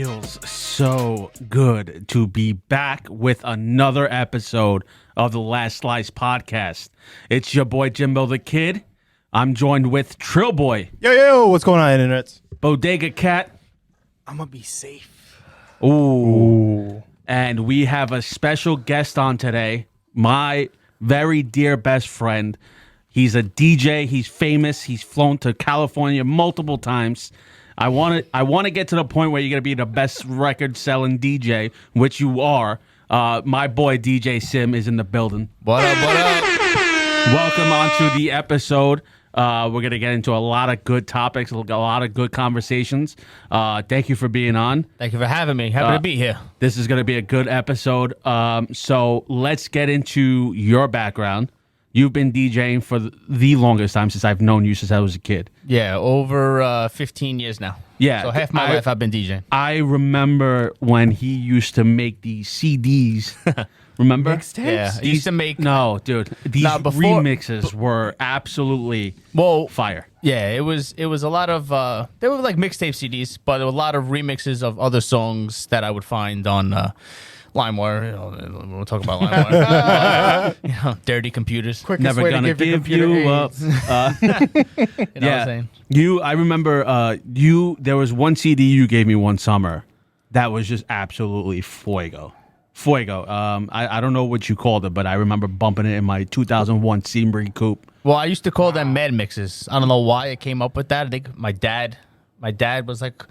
feels so good to be back with another episode of the Last Slice podcast. It's your boy Jimbo the Kid. I'm joined with Trill Boy. Yo, what's going on, internet? Bodega Cat. I'm gonna be safe. Ooh. And we have a special guest on today. My very dear best friend. He's a DJ. He's famous. He's flown to California multiple times. I want to get to the point where you're going to be the best record-selling DJ, which you are. My boy DJ CiM is in the building. What up, what up? Welcome onto the episode. We're going to get into a lot of good topics, a lot of good conversations. Thank you for being on. Thank you for having me. Happy to be here. This is going to be a good episode. So let's get into your background. You've been DJing for the longest time since I've known you since I was a kid. Yeah, over 15 years now. Yeah. So half my life I've been DJing. I remember when he used to make these CDs. Remember? Mixtapes? Yeah, he used to make... No, dude. These remixes were absolutely fire. Yeah, it was a lot of... they were like mixtape CDs, but there were a lot of remixes of other songs that I would find on... LimeWire, we'll talk about LimeWire. Dirty computers. Quickest Never way gonna to give you up. You know what I'm saying? I remember there was one CD you gave me one summer that was just absolutely fuego. I don't know what you called it, but I remember bumping it in my 2001 Sebring coupe. Well, I used to call them mad mixes. I don't know why I came up with that. I think my dad was like,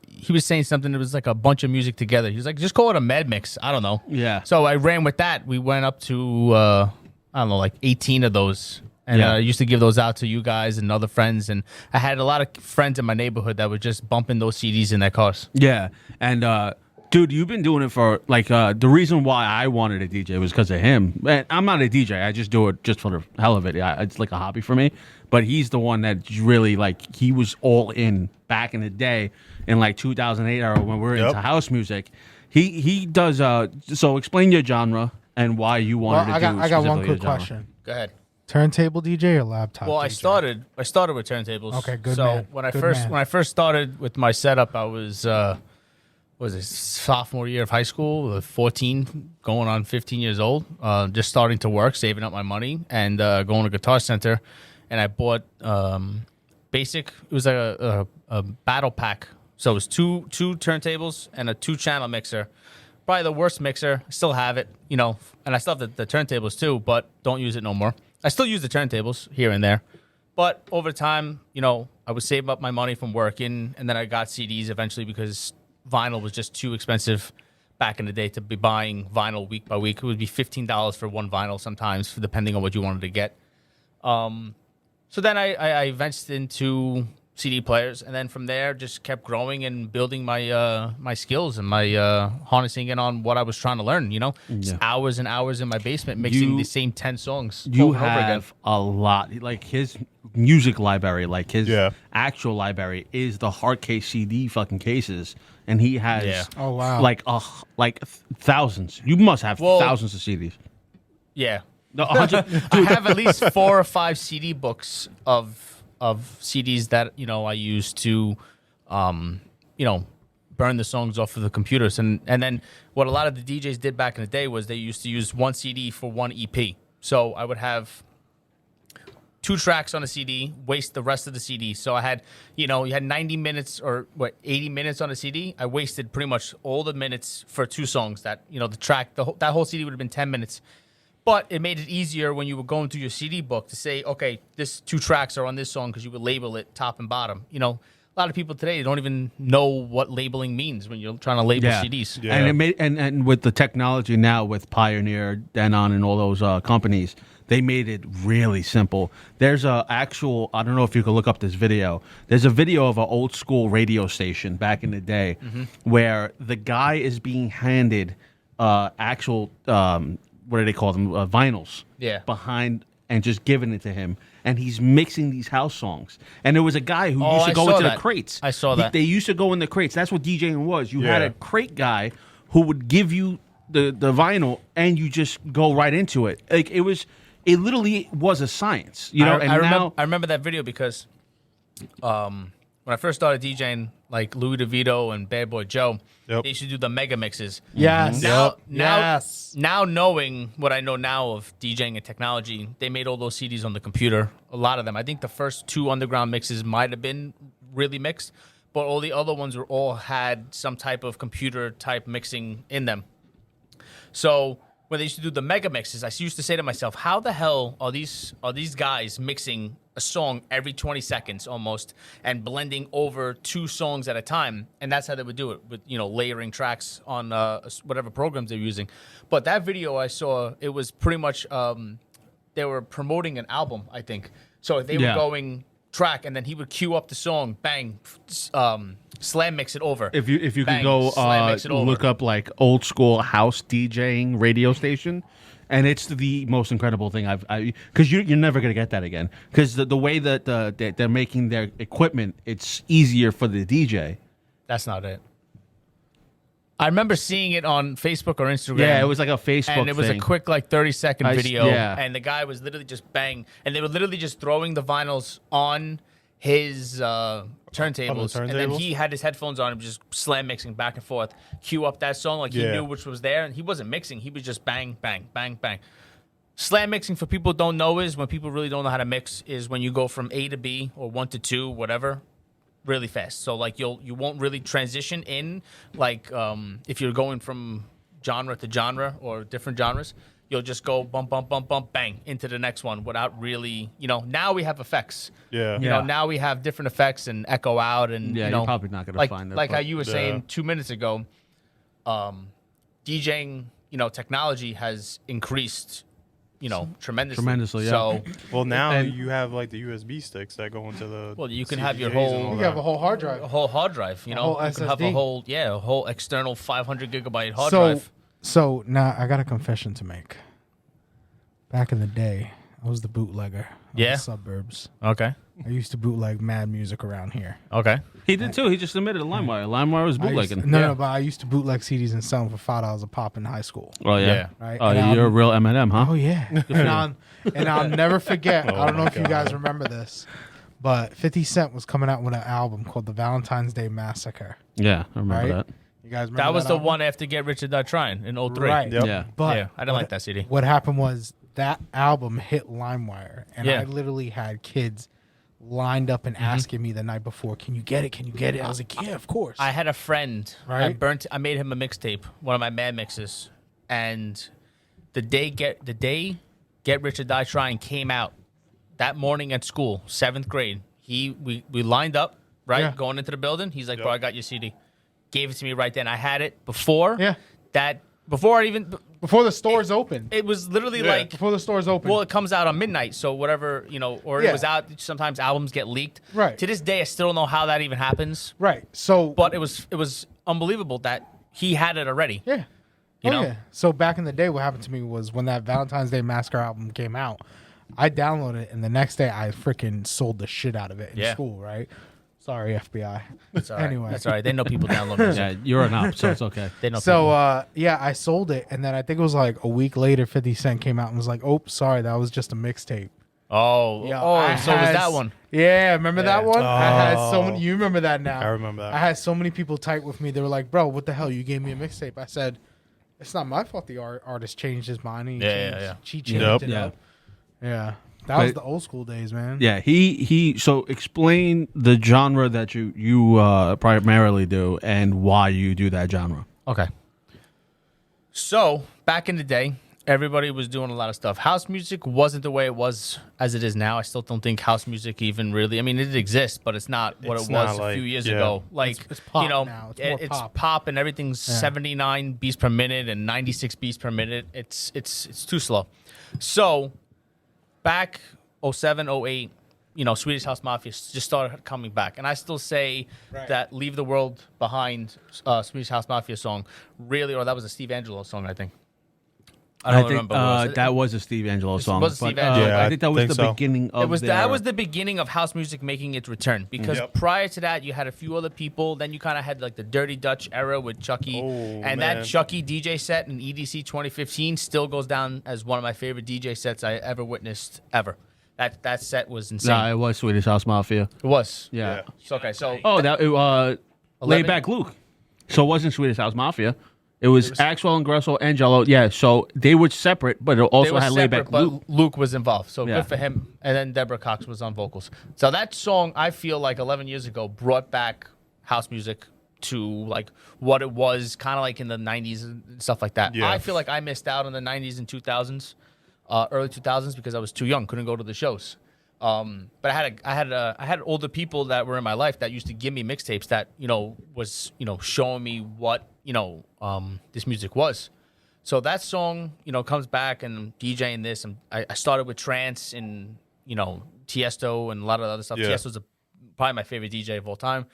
he was saying something that was like a bunch of music together. He was like, just call it a med mix. I don't know. Yeah. So I ran with that. We went up to, I don't know, like 18 of those. And I used to give those out to you guys and other friends. And I had a lot of friends in my neighborhood that were just bumping those CDs in their cars. Yeah. And, dude, you've been doing it for, like, the reason why I wanted a DJ was because of him. And I'm not a DJ. I just do it just for the hell of it. It's like a hobby for me. But he's the one that really, like, he was all in back in the day in, like, 2008 era when we were into house music. He does, so explain your genre and why you wanted to do I got one quick genre. question. Go ahead. Turntable DJ or laptop Well, DJ? I started with turntables. Okay, good so man. when I Good first started with my setup, I was sophomore year of high school, 14, going on 15 years old, just starting to work, saving up my money, and going to Guitar Center, and I bought basic. It was like a battle pack, so it was two turntables and a 2-channel mixer. Probably the worst mixer. I still have it, and I still have the turntables too, but don't use it no more. I still use the turntables here and there, but over time, I would save up my money from working, and then I got CDs eventually because vinyl was just too expensive back in the day to be buying vinyl week by week. It would be $15 for one vinyl sometimes, depending on what you wanted to get. So then I ventured into CD players, and then from there just kept growing and building my my skills and my harnessing it on what I was trying to learn. Just hours and hours in my basement mixing the same 10 songs. You over and over again. have a lot, like his music library, like his actual library is the hard case CD fucking cases, and he has like thousands. You must have thousands of CDs. Yeah. No, 100. I have at least 4 or 5 CD books of CDs that I use to burn the songs off of the computers, and then what a lot of the DJs did back in the day was they used to use one CD for one EP. So I would have 2 tracks on a CD, waste the rest of the CD. So I had, you had 90 minutes or 80 minutes on a CD. I wasted pretty much all the minutes for 2 songs. That that whole CD would have been 10 minutes. But it made it easier when you were going through your CD book to say, okay, this 2 tracks are on this song because you would label it top and bottom. A lot of people today don't even know what labeling means when you're trying to label CDs. Yeah. And it made and with the technology now with Pioneer, Denon, and all those companies, they made it really simple. There's a actual, I don't know if you can look up this video. There's a video of an old school radio station back in the day where the guy is being handed actual. What do they call them? Vinyls. Yeah. Behind and just giving it to him, and he's mixing these house songs. And there was a guy who used to go into the crates. I saw that. They used to go in the crates. That's what DJing was. You had a crate guy who would give you the vinyl, and you just go right into it. Like it literally was a science. I remember that video because when I first started DJing, like Louis DeVito and Bad Boy Joe. Yep. They used to do the mega mixes. Yes. Now knowing what I know now of DJing and technology, they made all those CDs on the computer. A lot of them. I think the first 2 underground mixes might have been really mixed, but all the other ones were all had some type of computer type mixing in them. So when they used to do the mega mixes, I used to say to myself, how the hell are these guys mixing a song every 20 seconds almost and blending over 2 songs at a time? And that's how they would do it with, layering tracks on whatever programs they're using. But that video I saw, it was pretty much they were promoting an album, I think. So they were going track, and then he would cue up the song, bang, slam mix it over. If you bang, could go slam mix it over. look up like old school house DJing radio station, and it's the most incredible thing because you're never gonna get that again, because the way that they're making their equipment, it's easier for the DJ. That's not it. I remember seeing it on Facebook or Instagram. Yeah, it was like a Facebook and it was thing. a quick 30-second video. yeah. And the guy was literally just bang, and they were literally just throwing the vinyls on his turntables, and then he had his headphones on and just slam mixing back and forth, cue up that song like he knew which was there, and he wasn't mixing, he was just bang, bang, bang, bang. Slam mixing, for people who don't know, is when people really don't know how to mix, is when you go from A to B or 1 to 2, whatever, really fast. So like you won't really transition in, like if you're going from genre to genre or different genres, you'll just go bump, bump, bump, bump, bang into the next one without really, now we have effects. Yeah. You know, now we have different effects and echo out, and you're probably not going to find it. Like how you were saying 2 minutes ago, DJing, technology has increased, tremendously. Yeah. So, Well, now you have like the USB sticks that go into the. well, you can have your CDJs and whole. all You that. have a whole hard drive. A whole hard drive, A whole you can have a SSD. whole external 500 gigabyte hard drive. So now I got a confession to make. Back in the day, I was the bootlegger of Yeah? the suburbs. Okay. I used to bootleg mad music around here. Okay. He did too. He just admitted to LimeWire. LimeWire was I used bootlegging. no, but I used to bootleg CDs and sell them for $5 a pop in high school. Oh yeah. Yeah. Right? Oh, And you're a real M&M, huh? Oh yeah, and I'll never forget. I don't know my if you guys remember this, but 50 Cent was coming out with an album called the Valentine's Day Massacre. Yeah, I remember Right? that. You guys remember That was the album? one after Get Rich or Die Trying in 03. Right. Yep. Yeah. But Yeah, I didn't like that CD. What happened was that album hit LimeWire, and Yeah. I literally had kids lined up and asking me the night before, "Can you get it? Can you get it?" I was like, "Yeah, of course." I had a friend. Right. I made him a mixtape, one of my mad mixes, and the day Get Rich or Die Trying came out that morning at school, 7th grade. We lined up, right, Yeah. going into the building. He's like, Yep. "Bro, I got your CD." Gave it to me right then. I had it before. Yeah. Before I even. Before the stores opened. It was literally Yeah. like. Before the stores opened. Well, it comes out on midnight, so whatever, or Yeah. it was out. Sometimes albums get leaked. Right. To this day, I still don't know how that even happens. right. So, But it was unbelievable that he had it already. yeah. You know? Yeah. So back in the day, what happened to me was when that Valentine's Day Massacre album came out, I downloaded it, and the next day I freaking sold the shit out of it in Yeah. school. Right. Sorry, FBI. That's all right. Anyway. That's all right. They know people download music. Yeah, you're an op, so it's okay. They know So people. yeah, I sold it, and then I think it was like a week later, 50 Cent came out and was like, "Oh, sorry, that was just a mixtape." Oh, Yeah, so I it was had- that one. Yeah, remember that one? I had so Oh. many. You remember that now? I remember that. I had so many people type with me. They were like, "Bro, what the hell? You gave me a mixtape." I said, "It's not my fault. The artist changed his mind. He Yeah. She changed Yep. it Yeah. up. Yeah, that was But- the old school days, man. Yeah, he. So explain the genre that you primarily do and why you do that genre. Okay. So back in the day, everybody was doing a lot of stuff. House music wasn't the way it was as it is now. I still don't think house music even really. I mean, it exists, but it's not what It's it was not a like- few years yeah. ago. Like It's pop you know, now. It's more it's pop. pop and everything's 79 beats per minute and 96 beats per minute. It's too slow. So back 07, 08, Swedish House Mafia just started coming back. And I still say that Leave the World Behind Swedish House Mafia song really, or that was a Steve Angelo song, I think. I don't remember. What it was. that was a Steve Angelo song. was a Steve but, Angelo. Yeah, I think that was think the so. beginning of It was their, that was the beginning of house music making its return because Yep. prior to that you had a few other people. Then you kind of had like the Dirty Dutch era with Chucky, Oh, and man. that Chucky DJ set in EDC 2015 still goes down as one of my favorite DJ sets I ever witnessed ever. That set was insane. Nah, it was Swedish House Mafia. It was. Yeah. So, okay, so Oh, that Laid Back Luke. So it wasn't Swedish House Mafia. It was Axel and Gresso and Jello. Yeah, so they were separate, but it also had Laid Back Luke. But Luke was involved, so good for him. And then Deborah Cox was on vocals. So that song, I feel like 11 years ago, brought back house music to like what it was kind of like in the 90s and stuff like that. Yeah. I feel like I missed out on the 90s and 2000s, early 2000s, because I was too young, couldn't go to the shows. But I had older people that were in my life that used to give me mixtapes that was showing me what this music was. So that song comes back, and DJing this, and I started with trance and Tiesto and a lot of other stuff. Tiesto's probably my favorite DJ of all time.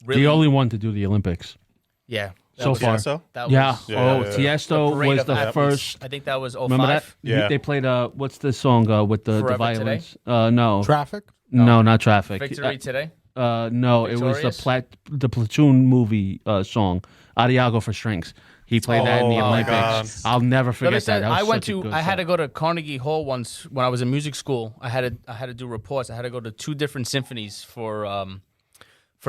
Really, the only one to do the Olympics. Yeah. So far. Tiesto? That Yeah. was Tiesto Parade was of the Athletes. first. I think that was 05. Remember that? Yeah. They played what's the song with the Forever violins? No. Traffic. No, not Traffic. Victory Today. No, it was Victorious? the Platoon movie song, Adiago for Strings. He played that in the Oh, my Olympics. God. I'll never But forget I said, that. That was I had to go to Carnegie Hall once when I was in music school. I had to do reports. I had to go to 2 different symphonies for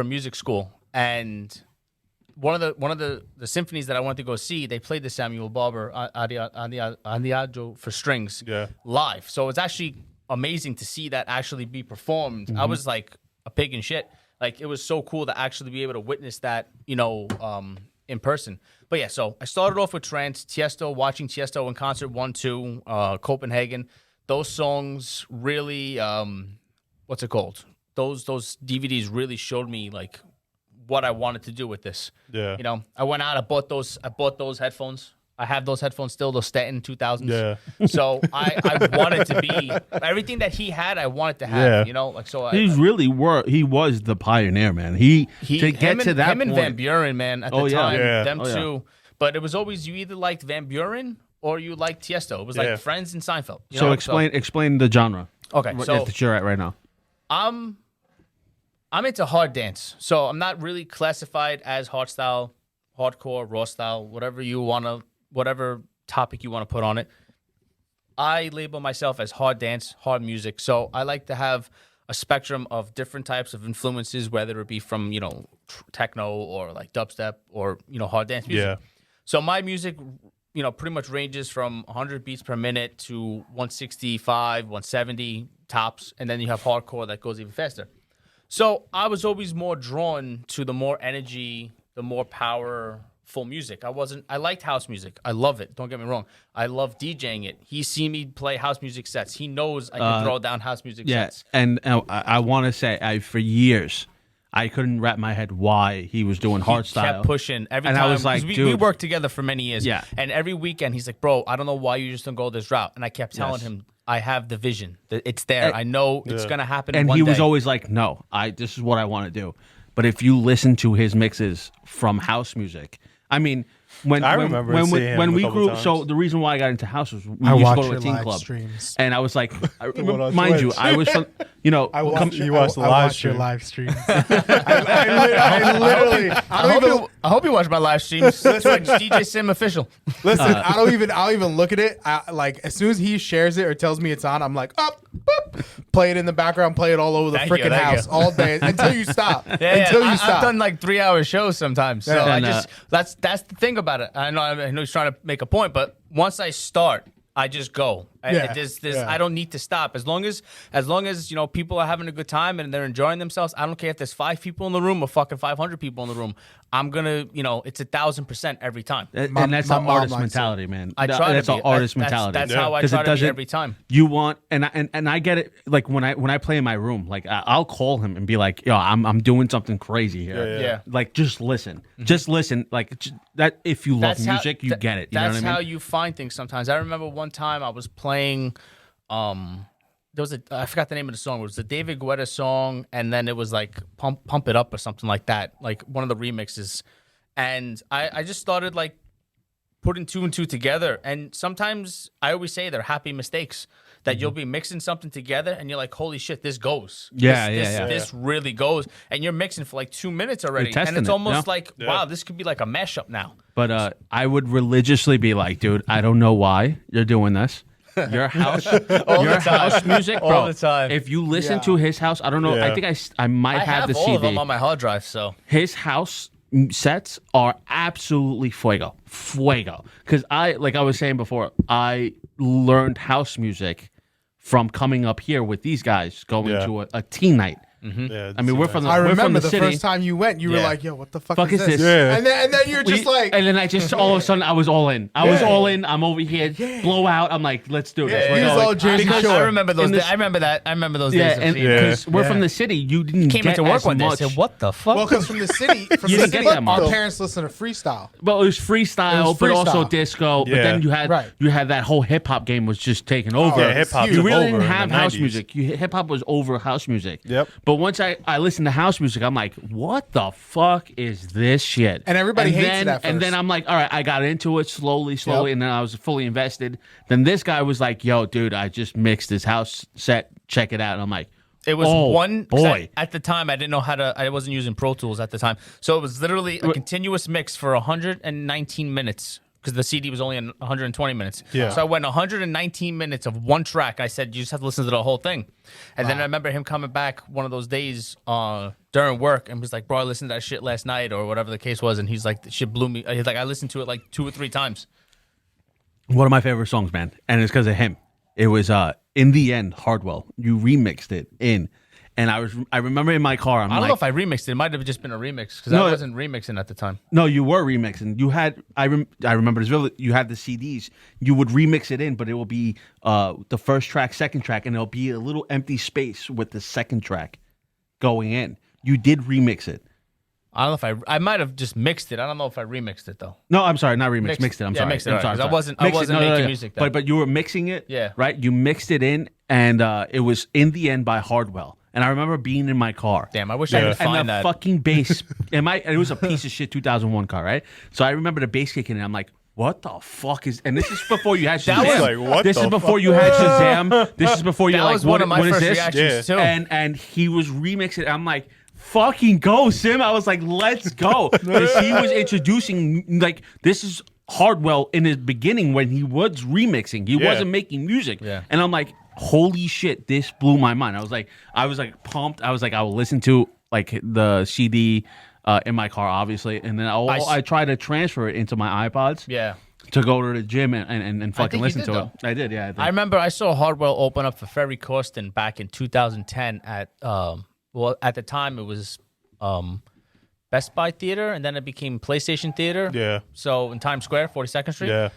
music school, and one of the symphonies that I wanted to go see, they played the Samuel Barber Adiago for strings live. So it's actually amazing to see that actually be performed. Mm-hmm. I was like a pig in shit. Like, it was so cool to actually be able to witness that, in person. But yeah, so I started off with trance, Tiesto, watching Tiesto in concert 1, 2, Copenhagen. Those songs really, what's it called? Those DVDs really showed me like what I wanted to do with this. Yeah. I went out, I bought those headphones. I have those headphones still, those Stanton 2000s. Yeah. So I wanted to be everything that he had. I wanted to have. Yeah. He was the pioneer, man. Him and Van Buren, man, at the time, Yeah. them two. But it was always you either liked Van Buren or you liked Tiesto. It was like Friends and Seinfeld. So explain the genre. Okay, so that you're at right now. I'm into hard dance, so I'm not really classified as hardstyle, hardcore, raw style, whatever topic you want to put on it. I label myself as hard dance, hard music. So I like to have a spectrum of different types of influences, whether it be from techno or like dubstep or hard dance music. Yeah. So my music, pretty much ranges from 100 beats per minute to 165, 170 tops, and then you have hardcore that goes even faster. So I was always more drawn to the more energy, the more powerful music. I liked house music. I love it. Don't get me wrong. I love DJing it. He's seen me play house music sets. He knows I can throw down house music sets. And I want to say, for years, I couldn't wrap my head why he was doing hardstyle. Kept pushing every and time. I was like, we worked together for many years. Yeah. And every weekend he's like, bro, I don't know why you just don't go this route. And I kept telling him, I have the vision. It's there. I know it's gonna happen. And one he was day. always like, no, this is what I want to do. But if you listen to his mixes from house music, I mean, when I remember when seeing him when a we couple grew, times. so the reason why I got into house was we I used to watch go to a your teen live club, streams. and I was like, on mind you, Twitch. I was, You watch the I live watch your stream. live streams. I literally. I hope you watch my live streams. Twitch, DJ CiM official. Listen, I don't even look at it. Like, as soon as he shares it or tells me it's on, I'm like, up, boop, play it in the background, play it all over the Thank you, freaking thank house you. all day until you stop. Yeah, Until you I've stop. done like 3-hour shows sometimes. So Yeah. I And, just that's the thing about it. I know he's trying to make a point, but once I start, I just go. I don't need to stop. As long as people are having a good time and they're enjoying themselves. I don't care if there's 5 people in the room or fucking 500 people in the room. I'm gonna, it's 1,000% every time. and My- that's my an mom artist likes it. mentality, man. I try That's to an be. artist That's mentality. That's how I 'Cause try it to be doesn't- every time. You want, and I get it. Like when I play in my room, like I'll call him and be like, yo, I'm doing something crazy here. Yeah. Like just listen, just listen. Like that. If you love music, you get it. You know That's what I mean? how you find things sometimes. I remember one time I was playing. There was I forgot the name of the song. It was the David Guetta song, and then it was like Pump It Up or something like that, like one of the remixes. And I just started like putting 2 and 2 together. And sometimes I always say they're happy mistakes that you'll be mixing something together and you're like, holy shit, this goes. This really goes. And you're mixing for like 2 minutes already. testing And it's it, almost yeah. like, wow, this could be like a mashup now. But I would religiously be like, dude, I don't know why you're doing this. your house, All your the time. house music, bro. All the time. If you listen to his house, I don't know. I Yeah. think I might I have have the all CD. of them on my hard drive. So His house sets are absolutely fuego. Because I was saying before, I learned house music from coming up here with these guys going Yeah. to a teen night. Yeah, I mean, we're from the, I we're from remember the the city. first time you went, you were Yeah. like, "Yo, what the fuck, Fuck is is this?" this? Yeah. And then you're just like, and then I just all of a sudden I was all in. I was Yeah. all in. I'm over here, blow out. I'm like, let's do this. Yeah, We're he was going. all Jersey because Shore. I remember those. In this- I remember that. I remember those Yeah, days. and of Yeah. because we're from Yeah. the city, you didn't came get into work as one day. I much. said, "What the fuck?" well, because from the city, You didn't get that much. our parents listen to freestyle. Well, it was freestyle, It was but also freestyle. disco. But Yeah. then you had Right. that whole hip hop game was just taking over. Yeah, hip hop You took really over didn't in have the house 90s. music. Hip hop was over house music. Yep. But once I listened to house music, I'm like, what the fuck is this shit? And everybody hates then, it at And first. then I'm like, all right, I got into it slowly, Yep. and then I was fully invested. Then this guy was like, yo, dude, I just mixed this house set. Check it out. And I'm like, It was oh, one 'cause boy. at the time, I didn't know how to. I wasn't using Pro Tools at the time, so it was literally a continuous mix for 119 minutes because the CD was only in 120 minutes. Yeah. So I went 119 minutes of one track. I said, "You just have to listen to the whole thing." And then I remember him coming back one of those days during work and was like, "Bro, I listened to that shit last night or whatever the case was," and he's like, "The shit blew me." He's like, "I listened to it like 2 or 3 times." One of my favorite songs, man, and it's because of him. It was in the end, Hardwell. You remixed it in, and I remember in my car. I'm I don't like, know if I remixed it. It might have just been a remix because No, I wasn't remixing at the time. no, you were remixing. You had I remember this really. You had the CDs. You would remix it in, but it will be the first track, second track, and there'll be a little empty space with the second track going in. You did remix it. I don't know if I might have just mixed it. I don't know if I remixed it though. No, I'm sorry, not remix. Mixed- Mixed it. I'm yeah, sorry. mixed it, I'm right, sorry. 'cause I sorry. wasn't Mixed it. making music then. But you were mixing it. Yeah. Right. You mixed it in, and it was in the end by Hardwell. And I remember being in my car. Damn, I wish I could And find the that. fucking bass. It was a piece of shit 2001 car, right? So I remember the bass kicking in. I'm like, what the fuck is? And this is before you had Shazam. That was like, what this the is before fuck? you had Shazam. This is before you're That like, was one of my what is first this? reactions too. And he was remixing. I'm like, fucking go, Sim. I was like, let's go. Because he was introducing, like, this is Hardwell in his beginning when he was remixing. He Yeah. wasn't making music. Yeah. And I'm like, holy shit, this blew my mind. I was like pumped. I was like, I will listen to like the CD in my car, obviously. And then I try to transfer it into my iPods. Yeah. To go to the gym and fucking think you listen did, to though. it. I did, yeah. I did. I remember I saw Hardwell open up for Ferry Corsten back in 2010 at at the time it was Best Buy Theater and then it became PlayStation Theater. Yeah. So in Times Square, 42nd Street. Yeah.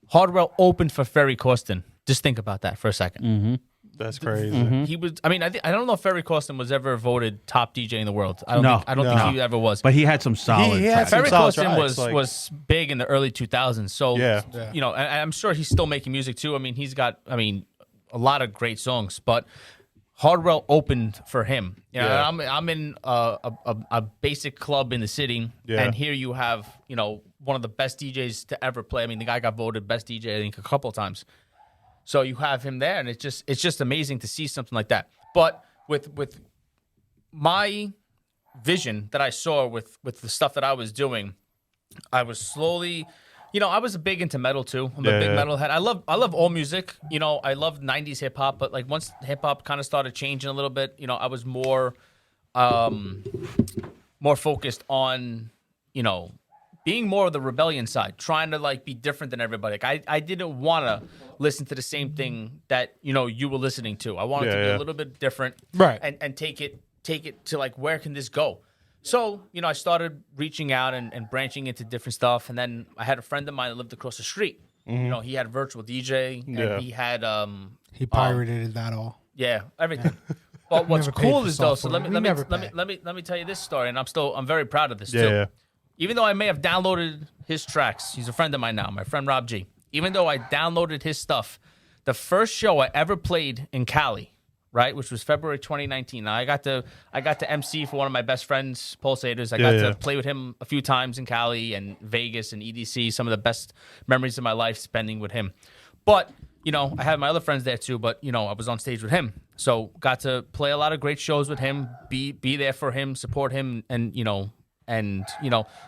Hardwell opened for Ferry Corsten. Just think about that for a second. Mm-hmm. That's crazy. He was. I mean, I don't know if Ferry Corsten was ever voted top DJ in the world. I No. don't think he ever was. But he had some solid. He had tracks. some Ferry solid Corsten tracks, like- was big in the early 2000s. So Yeah. you know, and I'm sure he's still making music too. I mean, he's got a lot of great songs, but Hardwell opened for him. You know, Yeah. I'm in a basic club in the city, Yeah. and here you have one of the best DJs to ever play. I mean, the guy got voted best DJ I think a couple of times. So you have him there, and it's just amazing to see something like that. But with my vision that I saw with the stuff that I was doing, I was slowly, I was big into metal too. I'm a big Yeah. metalhead. I love all music. I love 90s hip hop, but like once hip hop kind of started changing a little bit, I was more focused on, being more of the rebellion side, trying to like be different than everybody. Like I didn't want to listen to the same thing that you were listening to. I wanted to be a little bit different, Right. And take it to like where can this go? So I started reaching out and branching into different stuff. And then I had a friend of mine that lived across the street. He had a virtual DJ, and Yeah. he had He pirated that all. yeah, everything. But what's Never paid cool for is though. So let software. me We let never me pay. let me tell you this story, and I'm very proud of this Yeah. too. Yeah. Even though I may have downloaded his tracks, he's a friend of mine now, my friend Rob G. Even though I downloaded his stuff, the first show I ever played in Cali, right, which was February 2019. Now I got to MC for one of my best friends, Pulsators. I got Yeah. to play with him a few times in Cali and Vegas and EDC. Some of the best memories of my life spending with him. But I had my other friends there too. But I was on stage with him, so got to play a lot of great shows with him. Be there for him, support him, and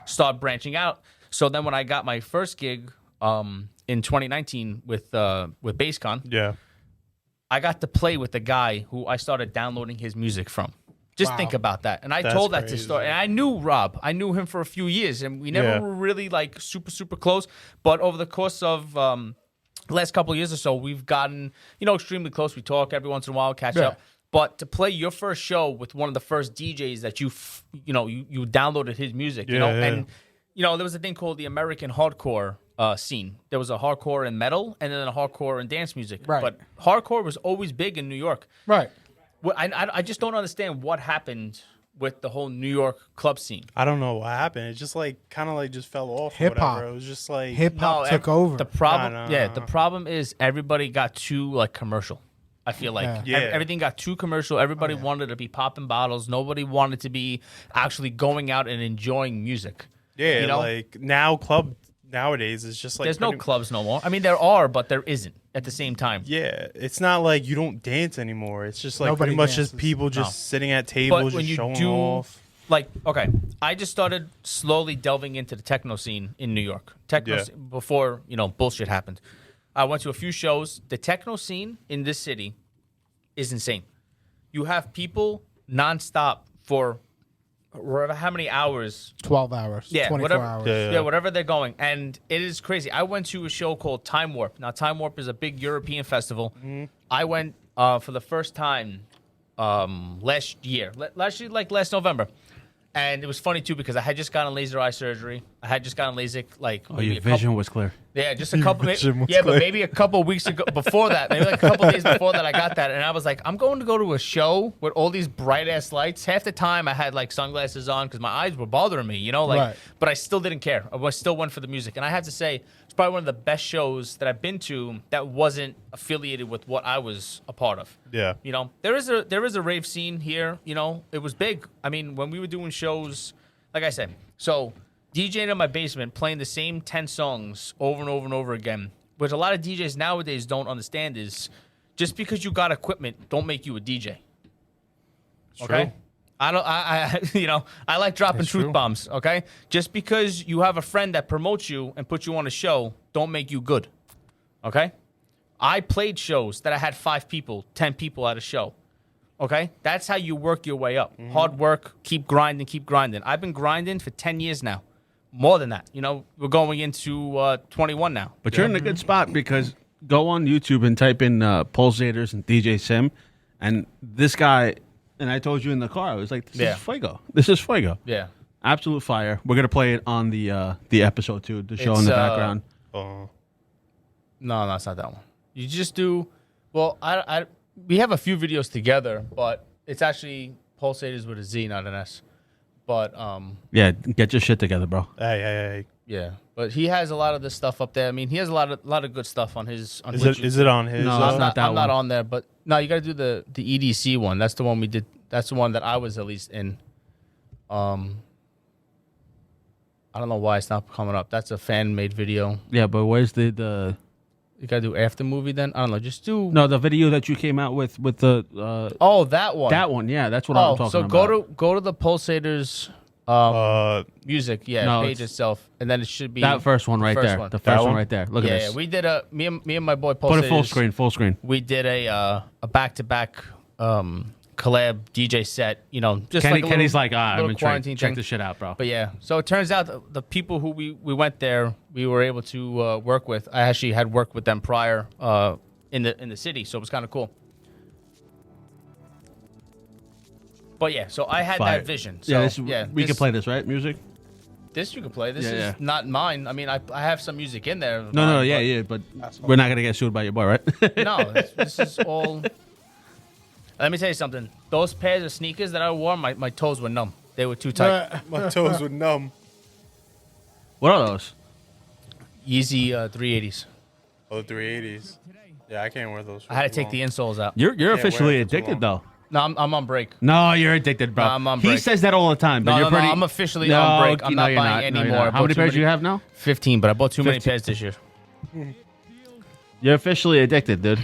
start branching out. So then when I got my first gig in 2019 with BassCon. Yeah. I got to play with the guy who I started downloading his music from. Just think about that. And I told that to start. And I knew Rob. I knew him for a few years, and we never were really like super, super close. But over the course of the last couple of years or so, we've gotten, extremely close. We talk every once in a while, catch up. But to play your first show with one of the first DJs that you downloaded his music, and there was a thing called the American hardcore scene. There was a hardcore and metal, and then a hardcore and dance music. Right. But hardcore was always big in New York. Right. Well, I just don't understand what happened with the whole New York club scene. I don't know what happened. It just kind of just fell off. Hip hop. It was just like hip hop took over. The problem, the problem is everybody got too commercial. I feel like everything got too commercial. Everybody wanted to be popping bottles. Nobody wanted to be actually going out and enjoying music. Yeah, like nowadays it's just like there's no clubs no more. I mean, there are, but there isn't at the same time. Yeah, it's not like you don't dance anymore. It's just like Nobody pretty much dances. just people just sitting at tables just showing off. I just started slowly delving into the techno scene in New York. Before bullshit happened. I went to a few shows. The techno scene in this city is insane. You have people nonstop for how many hours? 12 hours. 24 hours. Yeah, whatever they're going. And it is crazy. I went to a show called Time Warp. Now, Time Warp is a big European festival. Mm-hmm. I went for the first time last year. Last November. And it was funny, too, because I had just gotten laser eye surgery. I had just gotten LASIK. Your vision was clear. Yeah, just a couple. But maybe a couple weeks ago before that, maybe like a couple days before that, I got that, and I was like, I'm going to go to a show with all these bright ass lights. Half the time, I had sunglasses on because my eyes were bothering me, Right. But I still didn't care. I still went for the music, and I have to say, it's probably one of the best shows that I've been to that wasn't affiliated with what I was a part of. Yeah, there is a rave scene here. It was big. I mean, when we were doing shows, like I said, so. DJing in my basement, playing the same 10 songs over and over and over again, which a lot of DJs nowadays don't understand is just because you got equipment don't make you a DJ. Okay? True. I like dropping truth bombs, okay? Just because you have a friend that promotes you and puts you on a show don't make you good. Okay? I played shows that I had 5 people, 10 people at a show. Okay? That's how you work your way up. Mm-hmm. Hard work, keep grinding. I've been grinding for 10 years now. More than that. We're going into 21 now. But you're in a good spot because go on YouTube and type in Pulsators and DJ CiM. And this guy, and I told you in the car, I was like, this is Fuego. This is Fuego. Yeah. Absolute fire. We're going to play it on the episode too, the show in the background. No, it's not that one. You just do, well, we have a few videos together, but it's actually Pulsators with a Z, not an S. But yeah, get your shit together, bro. Hey. Yeah, but he has a lot of this stuff up there. I mean, he has a lot of good stuff on his. Is it on his? No, I'm not that I'm not on there, but no, you got to do the EDC one. That's the one we did. That's the one that I was at least in. I don't know why it's not coming up. That's a fan made video. Yeah, but where's the? You gotta do after movie then. I don't know. Just do the video that you came out with the. That one. That one, yeah, that's what I'm talking about. So go to the Pulsators. Music, page itself, and then it should be that first one right there. The first one right there. Look at this. Yeah, we did me and my boy Pulsators. Put it full screen. We did a back-to-back collab DJ set. Just Kenny's like, I'm intrigued. Check this shit out, bro. But yeah, so it turns out the people who we went there, we were able to work with. I actually had worked with them prior in the city, so it was kind of cool. But yeah, so I had that vision. So, we can play this, right? Music? This you can play. This is not mine. I mean, I have some music in there. But we're not going to get sued by your boy, right? No, this is all... Let me tell you something. Those pairs of sneakers that I wore, my toes were numb. They were too tight. My toes were numb. What are those? Yeezy 380s. Oh, the 380s. Yeah, I can't wear those. I had to take the insoles out. You're officially addicted, though. No, I'm on break. No, you're addicted, bro. No, I'm on break. He says that all the time, but you're pretty... No, I'm officially on break. I'm not buying anymore. How many pairs do you have now? 15, but I bought too many pairs this year. You're officially addicted, dude.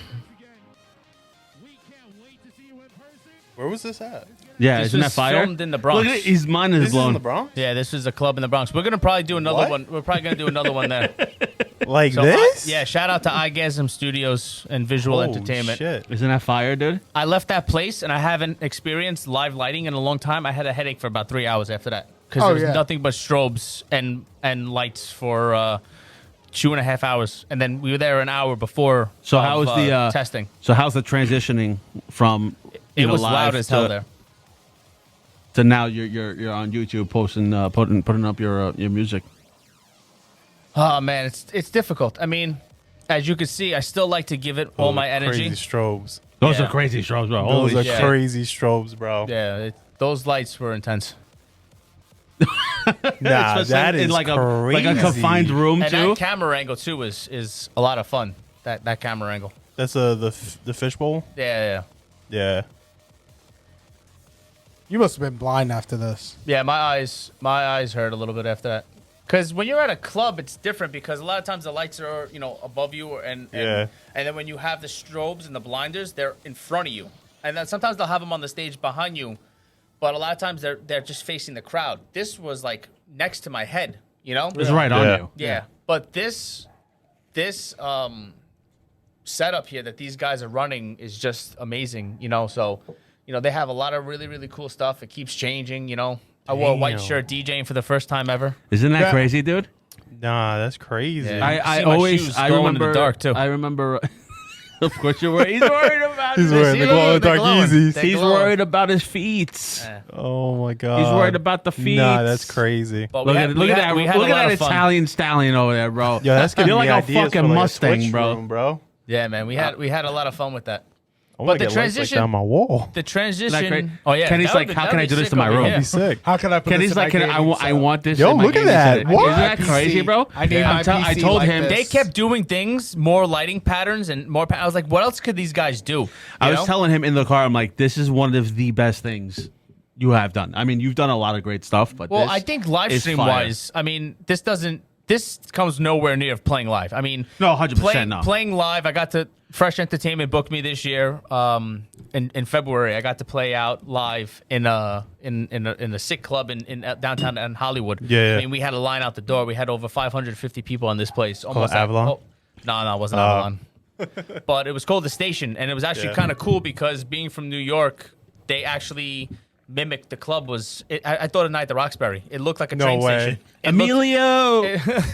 Where was this at? Yeah, this isn't that fire? Filmed in the Bronx. Look at it, his mind is blown. This is in the Bronx? Yeah, this is a club in the Bronx. We're gonna probably do another one. We're probably gonna do another one there. Like So this? yeah, shout out to iGasm Studios and Visual Oh, Entertainment. Shit. Isn't that fire, dude? I left that place and I haven't experienced live lighting in a long time. I had a headache for about 3 hours after that because Oh, there was yeah. nothing but strobes and lights for 2.5 hours, and then we were there an hour before. So how was the testing? So how's the transitioning from It was live loud as hell to, there. to now you're on YouTube posting putting up your music? Oh man, it's difficult. I mean, as you can see, I still like to give it all my energy. Crazy strobes. Those Yeah. are crazy shows, bro. Those Holy are shit. shit. crazy strobes, bro. Yeah, those lights were intense. Nah, Especially that is in like crazy. a confined room And too. that camera angle too is a lot of fun. That camera angle. That's the fishbowl. Yeah. Yeah. You must have been blind after this. Yeah, my eyes hurt a little bit after that. Because when you're at a club, it's different because a lot of times the lights are, above you and Yeah. and then when you have the strobes and the blinders, they're in front of you. And then sometimes they'll have them on the stage behind you, but a lot of times they're just facing the crowd. This was like next to my head, It's right on Yeah. you. Yeah. But this setup here that these guys are running is just amazing, so they have a lot of really, really cool stuff. It keeps changing, I wore a white Damn. shirt DJing for the first time ever. Isn't that Yeah. crazy, dude? Nah, that's crazy. Yeah. I see my always shoes I glowing in the remember dark, too. I remember. Of course you're worried. He's worried about. He's his- wearing the See, look, glow in the they're dark glowing. Yeezys. They're He's glowing. worried about his feet. Yeah. Oh my god. He's worried about the feet. Nah, that's crazy. But Look we at had, look we at had, that we had look a at lot that of fun. Italian stallion over there, bro. Yo, that's giving You're me like a ideas fucking for, like, Mustang, Switch bro. room, bro. Yeah, man, we had a lot of fun with that. I want But the to get lights like transition- that on my wall. The transition. Isn't that great? Oh yeah. Kenny's that would like, be- how that can would I be do this sick to my over room? here. That'd be sick. How can I put Kenny's this in like, my gaming I setup? want this. Yo, in my look at gaming that. setup. What? Isn't that crazy, bro? I need my I PC told like him this. They kept doing things, more lighting patterns and more. I was like, what else could these guys do? I You was know? telling him in the car, I'm like, this is one of the best things you have done. I mean, you've done a lot of great stuff, but Well, this I think live is stream fire. wise, I mean, this comes nowhere near playing live. I mean, No, 100% no. Playing live, I got to Fresh Entertainment booked me this year. In February, I got to play out live in a sick club in downtown in Hollywood. Yeah. I mean, we had a line out the door. We had over 550 people in this place. Almost Avalon? No, it wasn't Avalon. But it was called The Station, and it was actually Yeah. kind of cool because being from New York, they actually mimicked the club. I thought of Night at the Roxbury. It looked like a No train way. station. It looked- Emilio,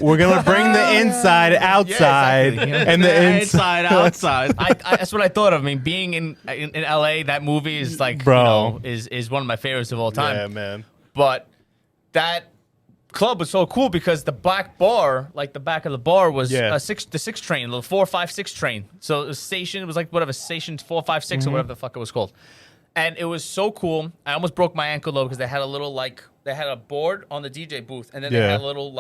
We're gonna bring the inside outside exactly. and the inside, outside. that's what I thought of. I mean, being in LA, that movie is like, Bro. is one of my favorites of all time. Yeah, man. But that club was so cool because the back bar, like the back of the bar, was Yeah. the 6 train, the 4, 5, 6 train. So the station, it was like whatever, station 4, 5, 6 or whatever the fuck it was called. And it was so cool. I almost broke my ankle though because they had they had a board on the DJ booth, and then they Yeah. had a little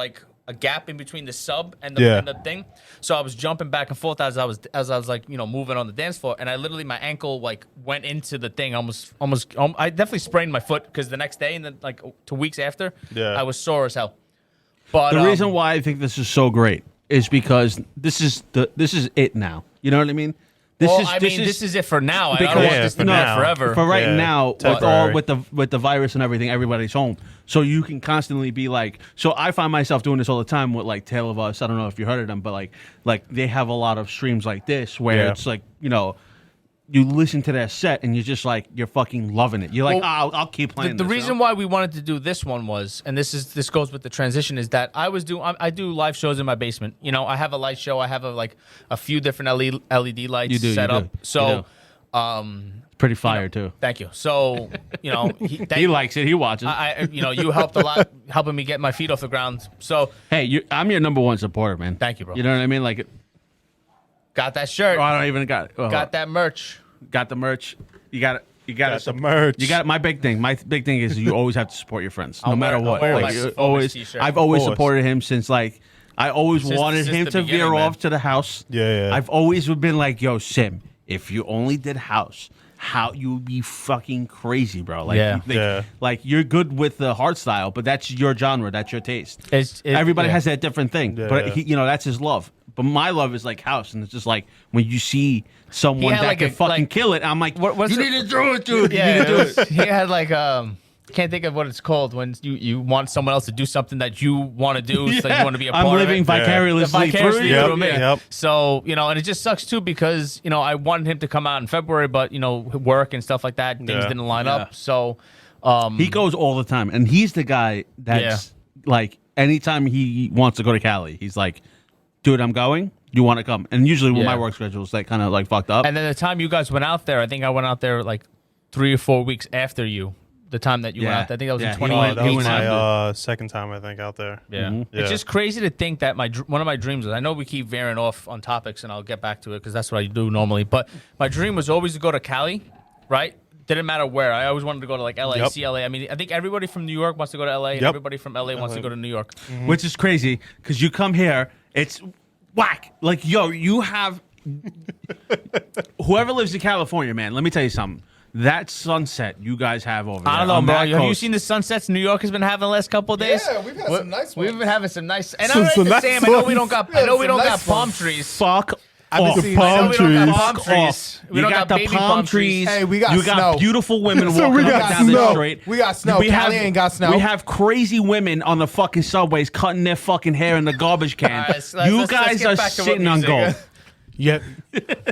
a gap in between the sub and the thing. So I was jumping back and forth as I was like moving on the dance floor, and I literally my ankle went into the thing almost. I definitely sprained my foot because the next day and then 2 weeks after, Yeah. I was sore as hell. But The reason why I think this is so great is because this is it now. You know what I mean? This is it for now. I don't Because- want this to for be now. forever. For right Yeah, now, temporary. with the virus and everything, everybody's home, so you can constantly be like. So I find myself doing this all the time with like Tale of Us. I don't know if you heard of them, but like they have a lot of streams like this where Yeah. it's like you listen to that set and you're just like you're fucking loving it. You're like, Well, I'll keep playing. The this, reason why we wanted to do this one was, and this goes with the transition, is that I do live shows in my basement. I have a light show. I have a few different LED lights You do, set you up. do, So, pretty fire too. thank you. So, He likes it. He watches. you helped a lot, helping me get my feet off the ground. So, Hey, I'm your number one supporter, man. Thank you, bro. You know what I mean? Like, got that shirt, I don't even got got that merch. got the merch. You got it. You got Got the it. merch. You got my big thing. My big thing is you always have to support your friends, no I'll matter wear- what. I'll wear Like, my you Forbes always, t-shirt. I've always Of course. supported him since I always wanted since him the to beginning, veer man. off to the house. Yeah. I've always been like, yo, Sim, if you only did house, how you would be fucking crazy, bro. Like, Yeah. like you're good with the hardstyle, but that's your genre, that's your taste. Everybody yeah. has that different thing, Yeah. but that's his love. But my love is like house, and it's just like when you see someone had that like can a- fucking like- kill it, I'm like, what's you it- need to do it, dude. Yeah, You need to do it. he had can't think of what it's called when you want someone else to do something that you want to do, so you want to be a part I'm of living it. vicariously through you. through me. Yep. So, and it just sucks too because, I wanted him to come out in February, but, work and stuff like that, things Yeah. didn't line Yeah. up. So, He goes all the time, and he's the guy that's like, anytime he wants to go to Cali, he's like, dude, I'm going. You want to come? And usually with my work schedule is like kind of like fucked up. and then the time you guys went out there, I think I went out there like 3 or 4 weeks after you. The time that you went out there. I think that was in Yeah, 2018. That was went my second time, I think, out there. Yeah. Mhm. It's Yeah. just crazy to think that one of my dreams was, I know we keep veering off on topics and I'll get back to it because that's what I do normally, but my dream was always to go to Cali, right? Didn't matter where. I always wanted to go to like LA, Yep. see LA. I mean, I think everybody from New York wants to go to LA and Yep. everybody from LA wants to go to New York. Which is crazy because you come here, it's whack. Like, yo, you have whoever lives in California, man. Let me tell you something. That sunset you guys have over there. I don't know, on bro. that Have you coast- seen the sunsets New York has been having the last couple of days? Yeah, we've had some nice We've ones. been having some nice. And Some I'm right nice Sam. I know we ones. don't got. Yeah, I know we some don't nice got palm ones. trees. Fuck I've off. been I seeing know palm we don't got trees. palm Fuck trees. off. We You don't got the baby palm trees. Hey, we got you got snow. beautiful women So walking we up got and down the snow. street. We got snow. Cali ain't got snow. We have crazy women on the fucking subways cutting their fucking hair in the garbage can. All right, let's you get guys are back to what sitting on music gold. is. Yeah,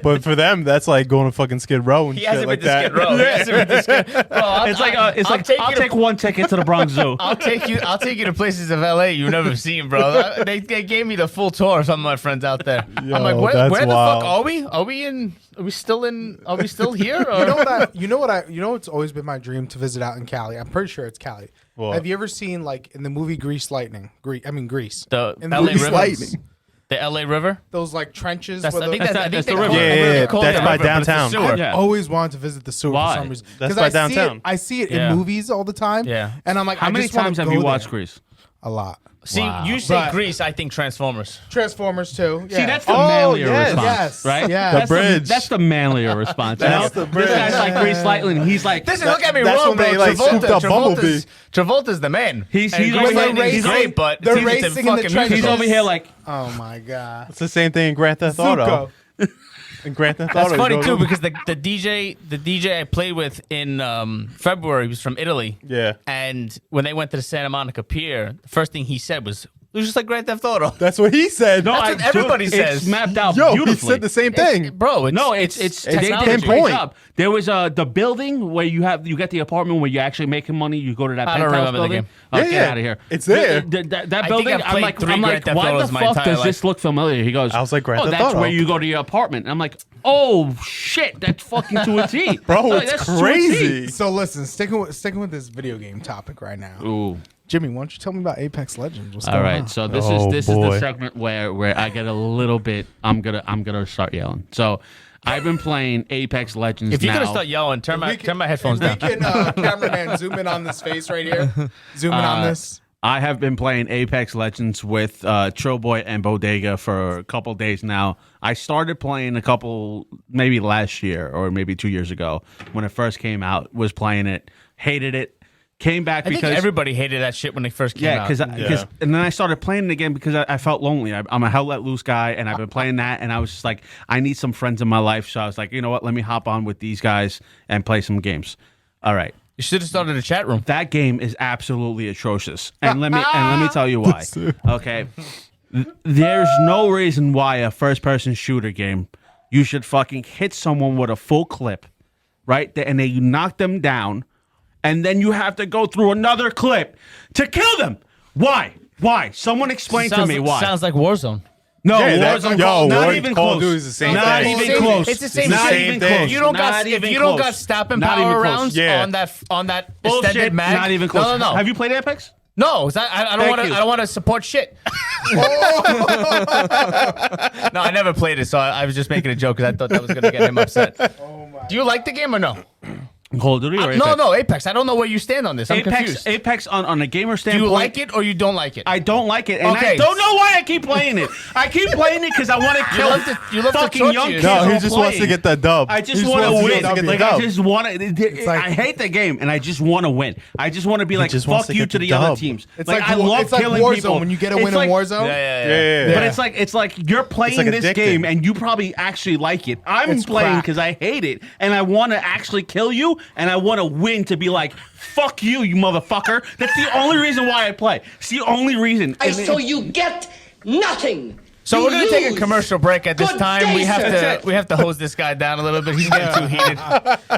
but for them, that's like going to fucking Skid Row and He shit hasn't like been to that. Skid Row. He hasn't been to Skid Bro, I'll take one ticket to the Bronx Zoo. I'll take you to places of LA you've never seen, bro. They gave me the full tour. Some of my friends out there. Yo, I'm like, where that's the wild. fuck are we? Are we still here? Or? You know what's always been my dream to visit out in Cali. I'm pretty sure it's Cali. What? Have you ever seen like in the movie Grease Lightning? Grease. The In LA movie River. Lightning. The LA River. Those like trenches. That's, where I the- think that's the they river. call it- Yeah, they call it that's the by river, but it's the downtown. sewer. Yeah. always wanted to visit the sewer Why? for some reason. That's 'Cause by I see downtown. it, I see it Yeah. in movies all the time. Yeah. And I'm like, How I many just wanna times have go you there. watched Grease? A lot. See, Wow. you say But- Grease, I think Transformers. Transformers too. Yeah. See, that's the Oh, manlier yes. response, Yes. right? Yeah. That's The bridge. that's the manlier response. That's you know? the bridge. This guy's like Grease Lightning. He's like, Listen, look at me that's wrong, when they, bro. like, souped up Bumblebee. Travolta's the man. He's And over Grease here- Lightning is he's great, like- but they're it's even racing in the fucking trenches. he's musical. over here like, Oh my god. It's the same thing in Grand Theft Auto. Zuko. In Grand Theft That's Auto, funny you too go- because the DJ I played with in February was from Italy. Yeah. And when they went to the Santa Monica Pier, the first thing he said was, "It was just like Grand Theft Auto." That's what he said. no, That's what everybody dude, says. It's mapped out Yo, he beautifully. said the same thing. Bro, It's they did a technology. great pinpoint. job. There was the building where you get the apartment where you actually making money. You go to that I don't penthouse remember the building. game. Oh, Yeah, get yeah. out of here. It's there. That I think building. I've played three I'm Grand like, Theft why Autos the my fuck entire does life. this look familiar? He goes, I was like, Grand oh, Theft that's Auto. where you go to your apartment. And I'm like, oh shit, that's fucking to a T, Bro, Like, it's that's to a T. crazy. So listen, sticking with this video game topic right now. Ooh. Jimmy, why don't you tell me about Apex Legends? What's All going right, on? so this Oh, is the boy. segment where I get a little bit. I'm gonna start yelling. So I've been playing Apex Legends. If you're now. gonna start yelling, turn my headphones we down. can cameraman zoom in on this face right here. Zoom in on this. I have been playing Apex Legends with Trillboy and Bodega for a couple days now. I started playing maybe last year or maybe 2 years ago when it first came out. Was playing it, hated it, came back I think because everybody hated that shit when they first came out. because Yeah. and then I started playing it again because I felt lonely. I'm a hell let loose guy, and I've been playing that, and I was just like, I need some friends in my life. So I was like, you know what? Let me hop on with these guys and play some games. All right. You should have started a chat room. That game is absolutely atrocious, and let me tell you why. Okay, there's no reason why a first-person shooter game you should fucking hit someone with a full clip, right? And then you knock them down, and then you have to go through another clip to kill them. Why? Why? Someone explain to me why. Sounds like Warzone. No, Yeah, Warzone. War- Not even Call of close. Duty is the same Not thing. even close. It's the same Not shit. even thing. close. You don't Not got if even you don't got close. stopping Not even power close. rounds Yeah. on that Bullshit. extended mag. Not even close. No. Have you played Apex? No, I don't Thank want to. you. I don't want to support shit. No, I never played it, so I was just making a joke because I thought that was going to get him upset. Do you like the game or no? Call of Duty or Apex? No, Apex. I don't know where you stand on this. I'm confused. Apex on a gamer Do standpoint. you like it or you don't like it? I don't like it, and I Okay. don't know why I keep playing it. I keep playing it because I want to kill you love to fucking torture young yourself. kids. No, who he are just wants to playing. get that dub. I just He want to wants win. to get the Like, dub. I just want to. like- I hate the game, and I just want to win. I just want to be like, just wants fuck to you get to the the other dub. teams. It's like like I love it's like killing Warzone people. when you get a It's win like- in Warzone. Yeah. But it's like you're playing like this addicting. game and you probably actually like it. I'm It's playing crack. because I hate it and I want to actually kill you. and I want to win to be like, fuck you, you motherfucker. That's the only reason why I play. It's the only reason. So you get nothing. So we're gonna take a commercial break at this Good time. day, We have to hose this guy down a little bit. He's getting too heated.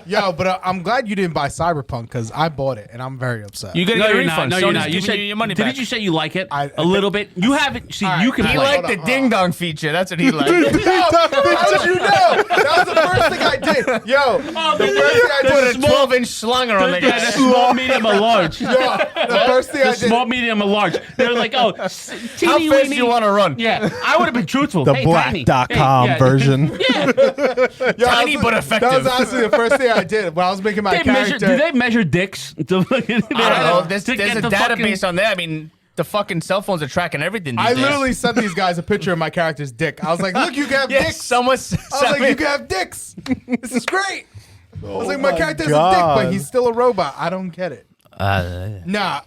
Yo, but I'm glad you didn't buy Cyberpunk because I bought it and I'm very upset. You gotta No, get a you're not. refund. No, you're Sony's not. You giving said you your money back. Didn't you say you like it I a little bit? You haven't. See, you can He play. liked the ding dong feature. That's what he liked. How did you know? That was the first thing I did. Yo, the first thing I Put a did. 12-inch slunger on Yeah, the small, medium, or large. Yo, the first thing I The did. small, medium, or large. They're like, oh, How teeny fast do weeny. you want to run? Yeah, I would have been truthful. The Hey, tiny. black.com Hey, yeah. version. Yeah. Yo, Tiny that was- but effective. That was honestly the first thing I did when I was making my They measure, character. do they measure dicks? I don't know. There's To a get the database fucking- on there. I mean, the fucking cell phones are tracking everything these I days. literally sent these guys a picture of my character's dick. I was like, look, you can have Yes, dicks. someone I was like, you can have dicks. This is great. I was like, my character has a dick, but he's still a robot. I don't get it. Nah.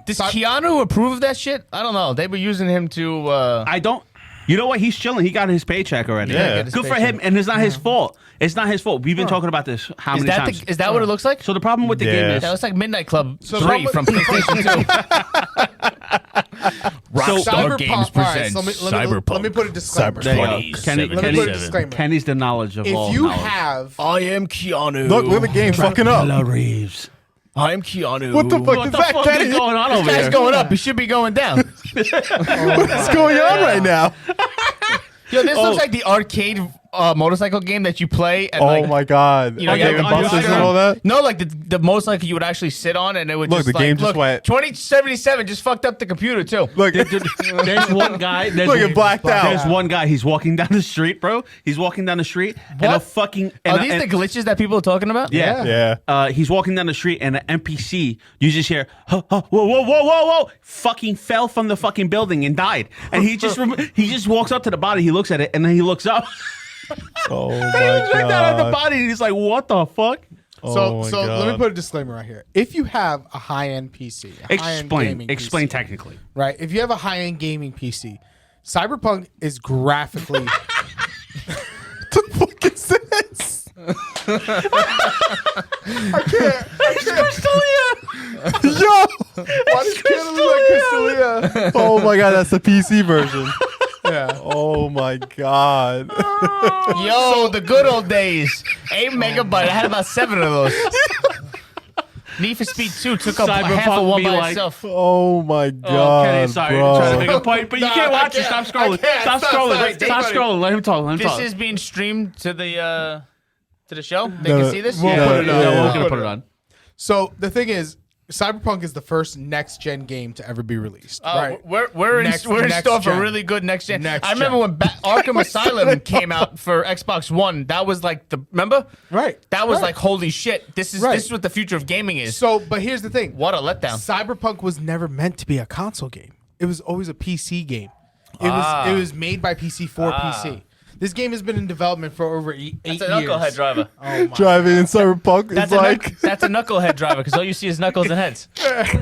Does Cy- Keanu approve of that shit? I don't know. They were using him to. I don't. You know what? He's chilling. He got his paycheck already. Yeah. His Good for paycheck. him. And it's not his fault. It's not his fault. We've been talking about this how Is many that times? is that what it looks like? So the problem with the game Yeah. is That looks like Midnight Club So 3 the from problem- PlayStation 2. Rockstar Games all right, presents so let me put a disclaimer. there you go. 2077. Let me put a disclaimer. Kenny's the knowledge of all If you knowledge. have I am Keanu. Look at the game fucking up. Keanu Reeves. I am Keanu. What the fuck What is the that, fuck Kenny? is going on over Guy's here? going up. He should be going down. What's going on right now? Yo, this looks like the arcade motorcycle game that you play. And Oh like, my god. You know, Dave you and have Buster's the- and all that? No, like the motorcycle you would actually sit on, and it would Look, just the game just look, went- 2077 just fucked up the computer too. Look, There's one guy. look, it blacked out. There's one guy. He's walking down the street, bro. He's walking down the street, and a What? fucking. Are And these the glitches that people are talking about? Yeah. Yeah. He's walking down the street, and an NPC, you just hear, huh, huh, whoa, whoa, whoa, whoa, whoa, fucking fell from the fucking building and died. And he just walks up to the body, he looks at it, and then he looks up. Oh my He looks right down at the god. body, and he's like, what the fuck? Oh my let me God. put a disclaimer right here. If you have a high-end PC, a high-end gaming Explain PC, technically. right? If you have a high-end gaming PC, Cyberpunk is graphically. What the fuck is this? Yo! Why does Keanu look like Crystalia? Oh my god, that's the PC version. Yeah. Oh my god. Yo, the good old days. 8 megabyte. I had about 7 of those. Need for Speed 2 took up half of Cyberpunk one be by like- itself. Oh my Oh, god. Kenny, sorry. bro. Trying to make a point, but you can't watch it. Stop scrolling. Stop scrolling. Stop scrolling. Let him talk. Let him This talk. is being streamed to the show. They No, can no. see this. We'll Yeah, put it on. yeah, yeah. we're gonna put it on. So the thing is, Cyberpunk is the first next-gen game to ever be released. right? We're in Next store for gen. really good next gen. Next I remember gen. when Arkham Asylum came out for Xbox One. That was like remember? Right. That was Right. like holy shit. This is Right. what the future of gaming is. So, but here's the thing. What a letdown. Cyberpunk was never meant to be a console game. It was always a PC game. It was made by PC for PC. This game has been in development for over 8 That's years. a knucklehead driver. Oh my. Driving in Cyberpunk is That's like that's a knucklehead driver because all you see is knuckles and heads.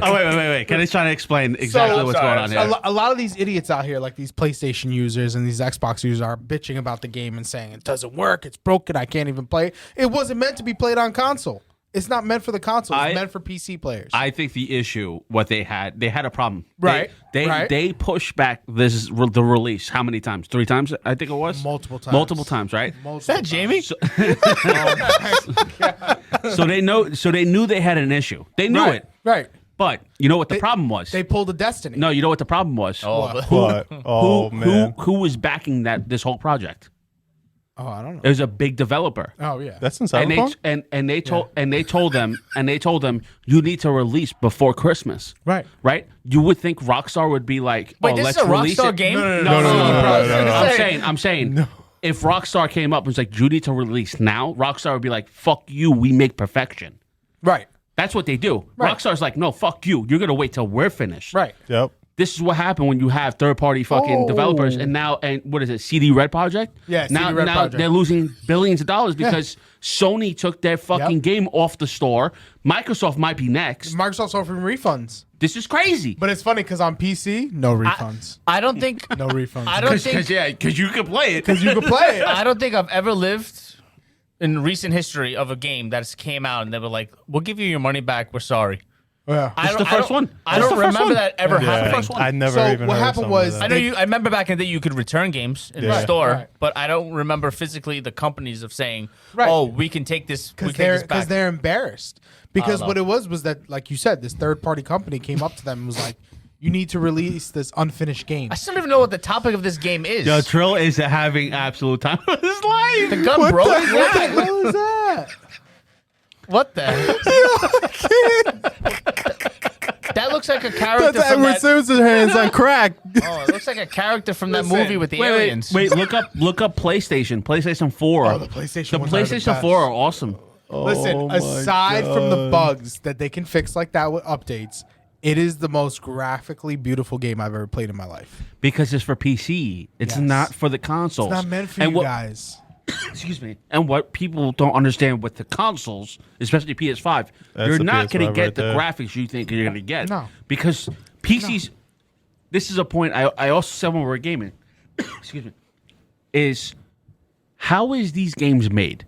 Oh, wait. Kenny's trying to explain exactly what's going on A, here. a lot of these idiots out here, like these PlayStation users and these Xbox users, are bitching about the game and saying it doesn't work, it's broken, I can't even play it. It wasn't meant to be played on console. It's not meant for the console. It's meant for PC players. I think the issue, what they had a problem. Right, They right. they pushed back the release. How many times? 3 times, I think it was. Multiple times. Multiple times, right? Is that Jamie? So they know. So they knew they had an issue. They knew right, it. right. But you know what the problem was? They pulled a Destiny. No, you know what the problem was? Oh, what? Oh man. Who was backing this whole project? Oh, I don't know. It was a big developer. Oh yeah. That's in And Cyberpunk? they told them you need to release before Christmas. Right. Right? You would think Rockstar would be like, Wait, oh, this let's is a release Rockstar it. game? No. I'm saying if Rockstar came up and was like, you need to release now, Rockstar would be like, fuck you, we make perfection. Right. That's what they do. Right. Rockstar's like, no, fuck you. You're gonna wait till we're finished. Right. Yep. This is what happened when you have third-party fucking developers, and what is it? CD Red Project? Yeah, Now, CD Red now Project. they're losing billions of dollars because Sony took their fucking game off the store. Microsoft might be next. Microsoft's offering refunds. This is crazy. But it's funny because on PC, no refunds. I don't think No refunds. I don't think Because you can play it. Because you can play it. I don't think I've ever lived in recent history of a game that's came out and they were like, "We'll give you your money back. We're sorry." Yeah. It's the first one. I It's don't the first remember one. that ever happening. I never So even what heard happened something was- like I that. know I remember back in the day you could return games in the Yeah. store, Right. but I don't remember physically the companies of saying, Right. "Oh, we can take this. We Because can take this back." they're embarrassed. Because know. what it was that, like you said, this third party company came up to them and was like, "You need to release this unfinished game." I still don't even know what the topic of this game is. Yo, Trill is having absolute time of his life. the gun broke. What the hell is that? What the? That looks like a character That's from Edward that. Scissorhands on crack. Oh, it looks like a character from that Listen, movie with the aliens. Wait, look up PlayStation 4. Oh, the PlayStation The ones are the PlayStation best. 4 are awesome. Listen, aside from the bugs that they can fix like that with updates, it is the most graphically beautiful game I've ever played in my life. Because it's for PC. It's Yes. not for the consoles. It's not meant for And you what- guys. Excuse me. And what people don't understand with the consoles, especially PS5, That's you're the not going to PS5 get right the there. graphics you think you're going to get. No. Because PCs, this is a point I also said when we were gaming, excuse me, is how is these games made?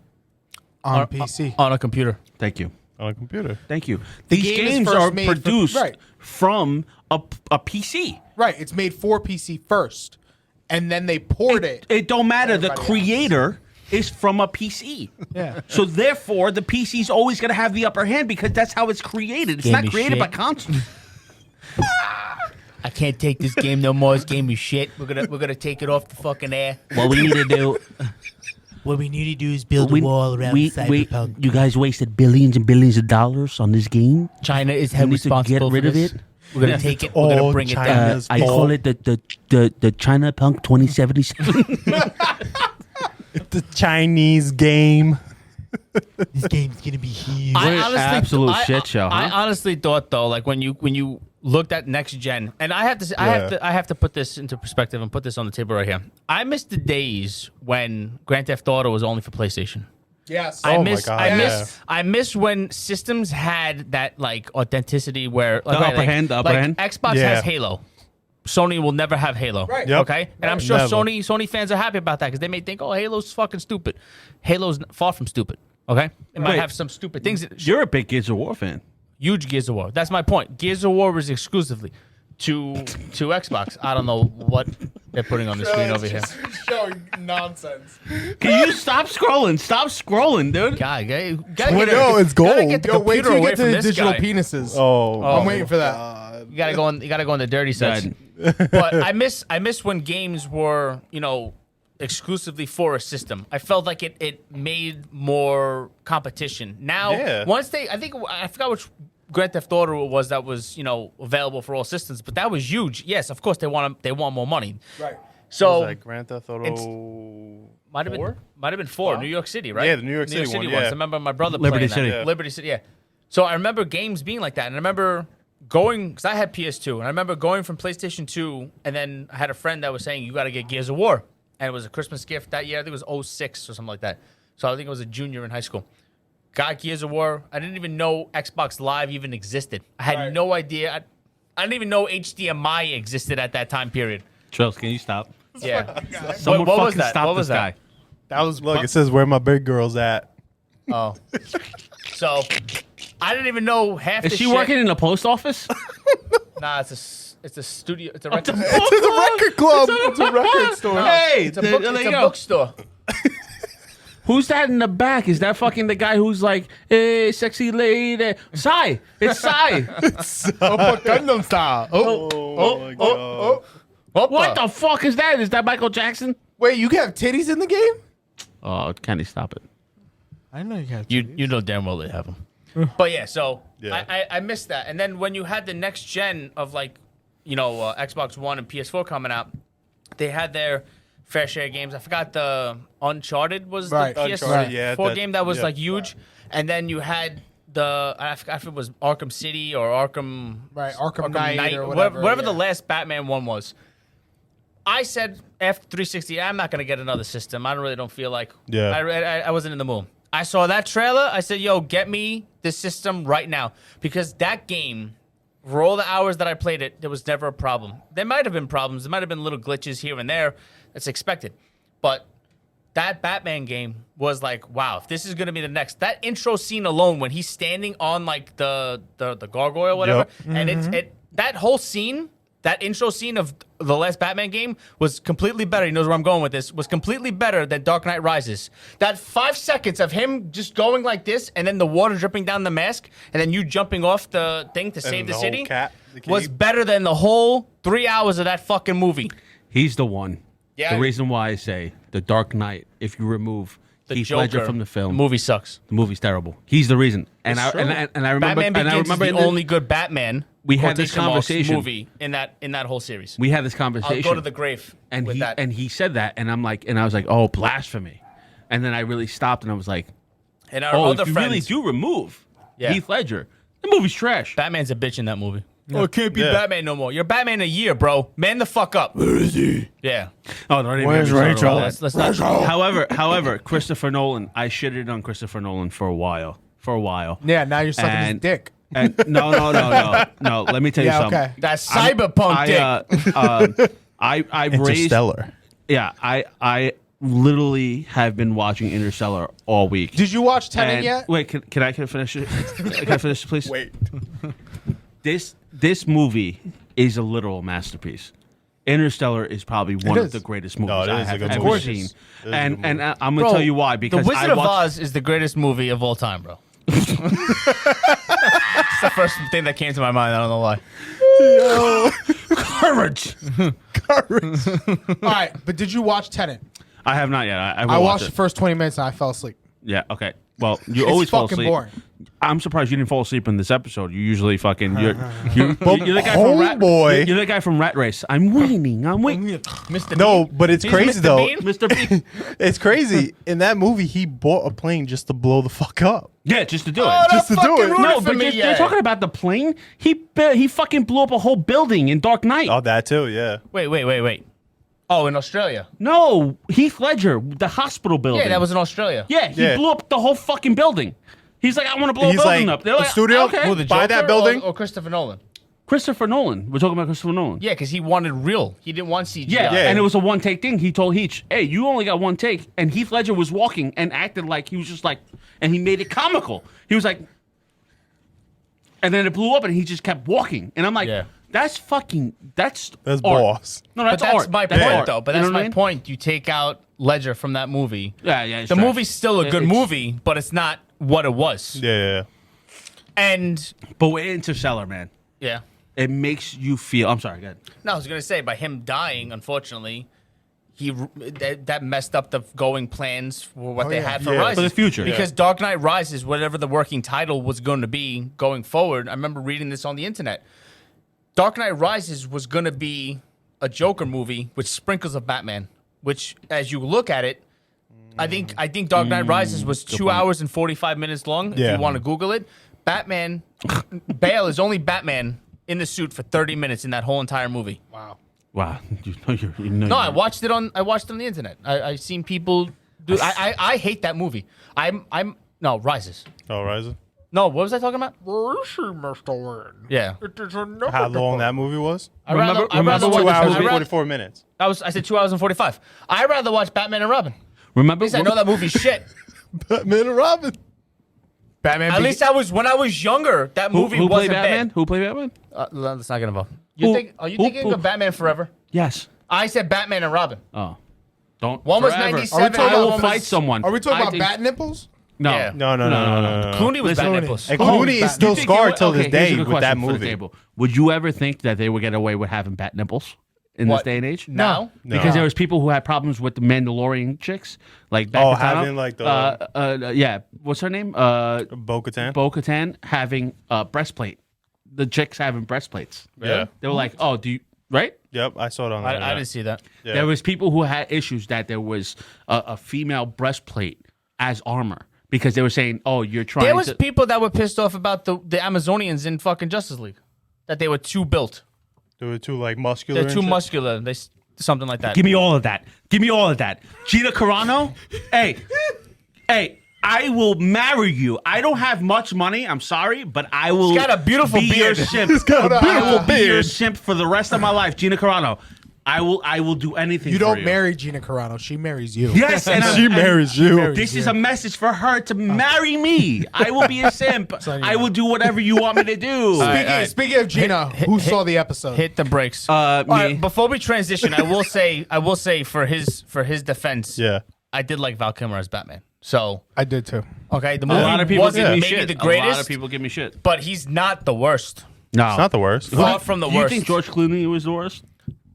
On PC. on a computer. Thank you. On a computer. Thank you. The These game is games first are made for- produced right. from a PC. Right. It's made for PC first. And then they poured it. It don't matter. The Everybody else. creator is from a PC. Yeah. So therefore, the PC is always going to have the upper hand because that's how it's created. It's Game not is created shit. by console. I can't take this game no more. This game is shit. We're gonna take it off the fucking air. What we need to do, What we need to do is build a wall around Cyberpunk. you guys wasted billions and billions of dollars on this game. China is You heavily need to get responsible rid for of this. it. We're gonna take it. We're gonna all bring it down. China's I call it the China Punk 2077. The Chinese game. This game's gonna be huge. I What an honestly, absolute shit show, I huh? honestly thought though, like when you looked at next gen, and I have to put this into perspective and put this on the table right here. I miss the days when Grand Theft Auto was only for PlayStation. Yes. I Oh my miss, God, I yeah. miss, I miss when systems had that like authenticity where like, upper hand, the upper like, hand? Xbox Yeah. has Halo. Sony will never have Halo. Right. Yep. Okay. And I'm sure Never. Sony fans are happy about that because they may think, oh, Halo's fucking stupid. Halo's far from stupid. Okay. It might Wait. have some stupid things. You're a big Gears of War fan. Huge Gears of War. That's my point. Gears of War was exclusively to Xbox. I don't know what they're putting on the screen over here. Showing nonsense. Can you stop scrolling? Stop scrolling, dude. God, gotta No, it's gold. Gotta get the Yo, wait computer till you away get to from the this digital guy. penises. Oh, I'm waiting for that. You gotta go in the dirty section. But I miss when games were, exclusively for a system. I felt like it made more competition. Now Yeah. once I forgot which Grand Theft Auto it was that was, available for all systems, but that was huge. Yes, of course they want more money. Right. So like Grand Theft Auto. might have been 4, New York City, right? Yeah, the New York City one, ones. yeah. I remember my brother Liberty playing that. City. Yeah. Liberty City, yeah. So I remember games being like that, and I remember going because I had PS2, and I remember going from PlayStation 2, and then I had a friend that was saying you got to get Gears of War, and it was a Christmas gift that year. I think it was 06 or something like that. So I think it was a junior in high school. Got Gears of War. I didn't even know Xbox Live even existed. I had no idea. I didn't even know HDMI existed at that time period. Charles, can you stop? Yeah. Someone what was fucking that? stop What was this that? guy. That was Look, it says where my big girl's at. Oh. So I didn't even know half Is the she shit. working in the post office? Nah, it's a studio. It's a record. It's a record club. It's a record store. Hey, It's a book. there It's you a go. bookstore. Who's that in the back? Is that fucking the guy who's like, hey, sexy lady? Psy. It's Psy. Gundam style. Oh, my God. What the fuck is that? Is that Michael Jackson? Wait, you can have titties in the game? Oh, can he stop it? I know you have. You know damn well they have them. But yeah, so Yeah. I missed that. And then when you had the next gen of like, Xbox One and PS4 coming out, they had their fair share of games. I forgot the Uncharted was Right. the PS4 Uncharted, yeah, game that was yeah. like huge. And then you had I forgot if it was Arkham City or Arkham Arkham Knight or whatever, whatever yeah. the last Batman one was. I said after 360, I'm not gonna get another system. I don't feel like. Yeah. I wasn't in the mood. I saw that trailer. I said, "Yo, get me this system right now," because that game, for all the hours that I played it, there was never a problem. There might have been problems. There might have been little glitches here and there. That's expected, but that Batman game was like, wow, if this is gonna be the next. That intro scene alone, when he's standing on like the gargoyle or whatever, and that whole scene, that intro scene of the last Batman game was completely better. He knows where I'm going with this. Was completely better than Dark Knight Rises. That 5 seconds of him just going like this, and then the water dripping down the mask, and then you jumping off the thing to save the city, was better than the whole 3 hours of that fucking movie. He's the one. Yeah. The reason why I say The Dark Knight, if you remove The Heath Joker Ledger from the film, the movie sucks. the movie's terrible. He's the reason. And I remember Batman and I Begins remember is the only good Batman. We had this quotation marks, conversation. movie in that whole series. we had this conversation. I'll go to the grave and with he that. and he said that, and I was like, oh, blasphemy. And then I really stopped, and I was like, And our oh, other if you really friends, do remove Yeah. Heath Ledger, the movie's trash. Batman's a bitch in that movie. Oh, it can't be Batman no more. You're Batman a year, bro. Man the fuck up. Where is he? Yeah. Oh, don't even Where's get me started Rachel? on that. Let's not. However, Christopher Nolan, I shitted on Christopher Nolan for a while. Yeah, now you're sucking his And- dick. And no. Let me tell you Yeah, something. okay. That's cyberpunk dick. I raised. Interstellar. Yeah, I literally have been watching Interstellar all week. Did you watch Tenet And- yet? Wait, can I finish it? Can I finish, please? Wait. This movie is a literal masterpiece. Interstellar is probably one of is. the greatest movies No, it I is a have good ever movie. seen. It is a And good movie. I'm gonna Bro, tell you why, because The Wizard I of watched, Oz is the greatest movie of all time, bro. It's the first thing that came to my mind. I don't know why. courage. All right, but did you watch Tenet? I have not yet. I will I watch watched it. the first 20 minutes and I fell asleep. Yeah. Okay. Well, you It's always fall fucking asleep. boring. I'm surprised you didn't fall asleep in this episode. You usually fucking you're the guy from Rat. Homeboy. You're the guy from Rat Race. I'm waiting. Mr. No, Bean? but it's He's crazy Mr. though. Bean? Mr. B. It's crazy. In that movie, he bought a plane just to blow the fuck up. Yeah, just to do Oh, it. Just to do fucking it. ruined No, for but me, you're talking about the plane. He fucking blew up a whole building in Dark Knight. Oh, that too, yeah. Wait. Oh, in Australia. No, Heath Ledger, the hospital building. Yeah, that was in Australia. Yeah, he Yeah. blew up the whole fucking building. He's like, I want to blow He's a building like, up. They're the like, studio? okay. Who, the Buy that Joker building? or Christopher Nolan? Christopher Nolan. We're talking about Christopher Nolan. Yeah, because he wanted real. He didn't want CGI. Yeah, Yeah. and it was a one take thing. He told Heach, hey, you only got one take. And Heath Ledger was walking and acted like he was just like, and he made it comical. He was like, and then it blew up and he just kept walking. And I'm like, Yeah. that's That's art. boss. No, But that's that's art. my That's point, art. though. But You that's know what I my mean? point. You take out Ledger from that movie. Yeah, it's The trash. movie's still a good It's- movie, but it's not what it was. Yeah. And But with Interstellar, man, yeah. it makes you feel. I'm sorry, go ahead. No, I was gonna say by him dying, unfortunately, that messed up the going plans for what they yeah. had for Yeah. Rises For the future. Because Dark Knight Rises, whatever the working title was going to be going forward, I remember reading this on the internet. Dark Knight Rises was going to be a Joker movie with sprinkles of Batman. Which, as you look at it, I think Dark Knight Rises was 2 hours and 45 minutes long. If Yeah. you want to Google it, Batman, Bale is only Batman in the suit for 30 minutes in that whole entire movie. Wow. Wow. You know No, I watched it on the internet. I seen people do. I hate that movie. No Rises. Oh, Ryzen. No, what was I talking about? Yeah, How long that movie was? I'd rather remember watch. 2 hours I'd and rather- 44 minutes. I said 2 hours and 45. I'd rather watch Batman and Robin. Remember? At least I know that movie's shit. Batman and Robin. Batman. At least when I was younger, that movie who played wasn't Batman? bad. Who played Batman? Let's not get involved. Are you Who- thinking of Batman Forever? Yes. I said Batman and Robin. Oh. Don't. One was forever. 97, Are we talking I will about- fight someone. Are we talking I about think- bat nipples? No. Yeah. No. Clooney was Listen, Bat Nipples. And Oh, Clooney is still You think scarred it- till okay, this here's a day good with that question for the movie. table. Would you ever think that they would get away with having bat nipples in What? this day and age? Now? Because there was people who had problems with the Mandalorian chicks, like Oh, Bo-Katan. having, like, the- yeah, what's her name? Bo-Katan? Bo-Katan having a breastplate. The chicks having breastplates. Yeah. They were like, oh, do you right? Yep, I saw it on that. I didn't see that. Yeah. There was people who had issues that there was a female breastplate as armor because they were saying, oh, you're trying. There was to... people that were pissed off about the Amazonians in fucking Justice League, that they were too built. They were too, like, muscular. They're and too shit. muscular. Something like that. Give me all of that. Give me all of that. Gina Carano, hey, I will marry you. I don't have much money. I'm sorry, but I will. He's got a beautiful be beard. Your simp. got a I will beautiful be your beard. simp for the rest of my life. Gina Carano, I will do anything. You for don't marry Gina Carano. She marries you. Yes, and She marries you. This is a message for her to marry me. I will be a simp. I will do whatever you want me to do. Speaking of Gina, who saw the episode? Hit the brakes. Me. Right, before we transition, I will say for his defense, Yeah. I did like Val Kilmer as Batman. So I did too. okay, the A movie lot of people wasn't give me maybe shit. the greatest, A lot of people give me shit. but he's not the worst. No, It's not the worst. Far from the Do you worst. think George Clooney was the worst?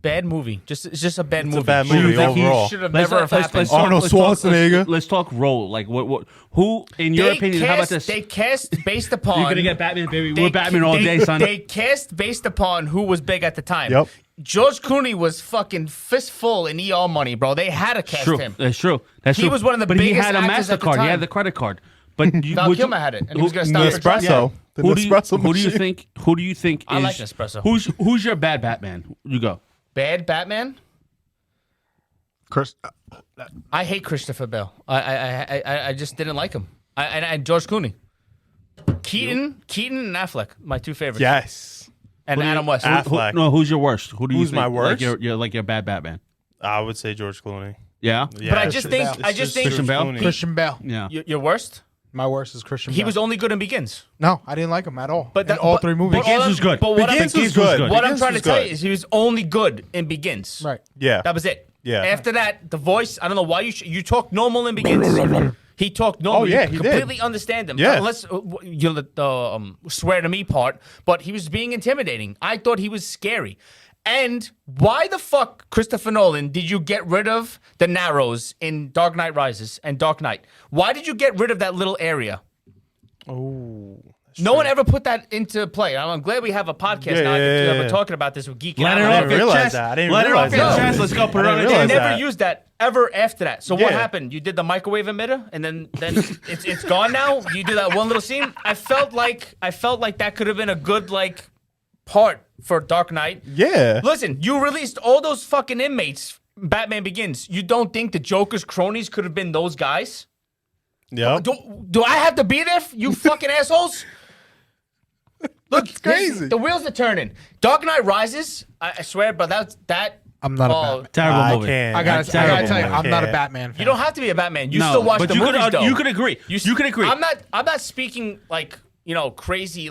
Bad movie. It's just a bad movie. a bad Should movie have- overall. Should have never have happened. Arnold Schwarzenegger. Let's talk role. Like what? Who, in your opinion? How about this? They cast based upon. You're gonna get Batman, baby. they We're Batman all they- day, son. They cast based upon who was big at the time. Yep. George Clooney was fucking fistful in ER money, bro. They had to cast True. him. That's true. That's He true. was one of the but biggest he had a actors at the MasterCard. He time. had the credit card. But you, Val would you- Kilmer had it, and he was gonna stop The for drugs. espresso. The Who do you, Nespresso who do you machine. think? Who do you think I is? like Nespresso. Who's your bad Batman? You go. Bad Batman. Chris, I hate Christopher Bale. I just didn't like him. And George Clooney, Keaton and Affleck, my two favorites. Yes. And Adam West. Affleck. No, who's your worst? Who do you Who's think? my worst? Like your bad Batman. I would say George Clooney. Yeah. Yeah, But I it's just just- think it's just Christian Bale? Clooney. Christian Bale. Yeah. your worst. My worst is Christian He Bale. was only good in Begins. No, I didn't like him at all. But in that, all but- three movies. but all Begins I'm- was good. But what Begins I'm, was good. What I'm Begins trying to was tell good. you is he was only good in Begins. Right. Yeah. That was it. Yeah. After that, the voice. I don't know why you talk normal in Begins. He talked normal. Oh, yeah, you he did. completely understand him. Yeah. Unless you know the swear to me part, but he was being intimidating. I thought he was scary. And why the fuck, Christopher Nolan, did you get rid of the Narrows in Dark Knight Rises and Dark Knight? Why did you get rid of that little area? Oh. No one ever put that into play. I'm glad we have a podcast Yeah, now yeah, that yeah. we're talking about this with Geeking Let Out. it and off didn't your realize chest. that. I didn't Let it off realize your that. chest. Let's go put it I on a didn't They realize table. never that. used that ever after that. So what Yeah. happened? You did the microwave emitter, and then it's gone now. You do that one little scene. I felt like that could have been a good part for Dark Knight. Yeah. Listen, you released all those fucking inmates. Batman Begins. You don't think the Joker's cronies could have been those guys? Yep. Do I have to be there? You fucking assholes. Look, It's crazy. The wheels are turning. Dark Knight Rises. I swear, but that. I'm not a oh, Batman. Terrible I movie. can't. I gotta Terrible tell you, movie. I'm not a Can't. Batman fan. You don't have to be a Batman. You No, still watch but the you movies, could, though. you could agree. You could agree. I'm not speaking crazy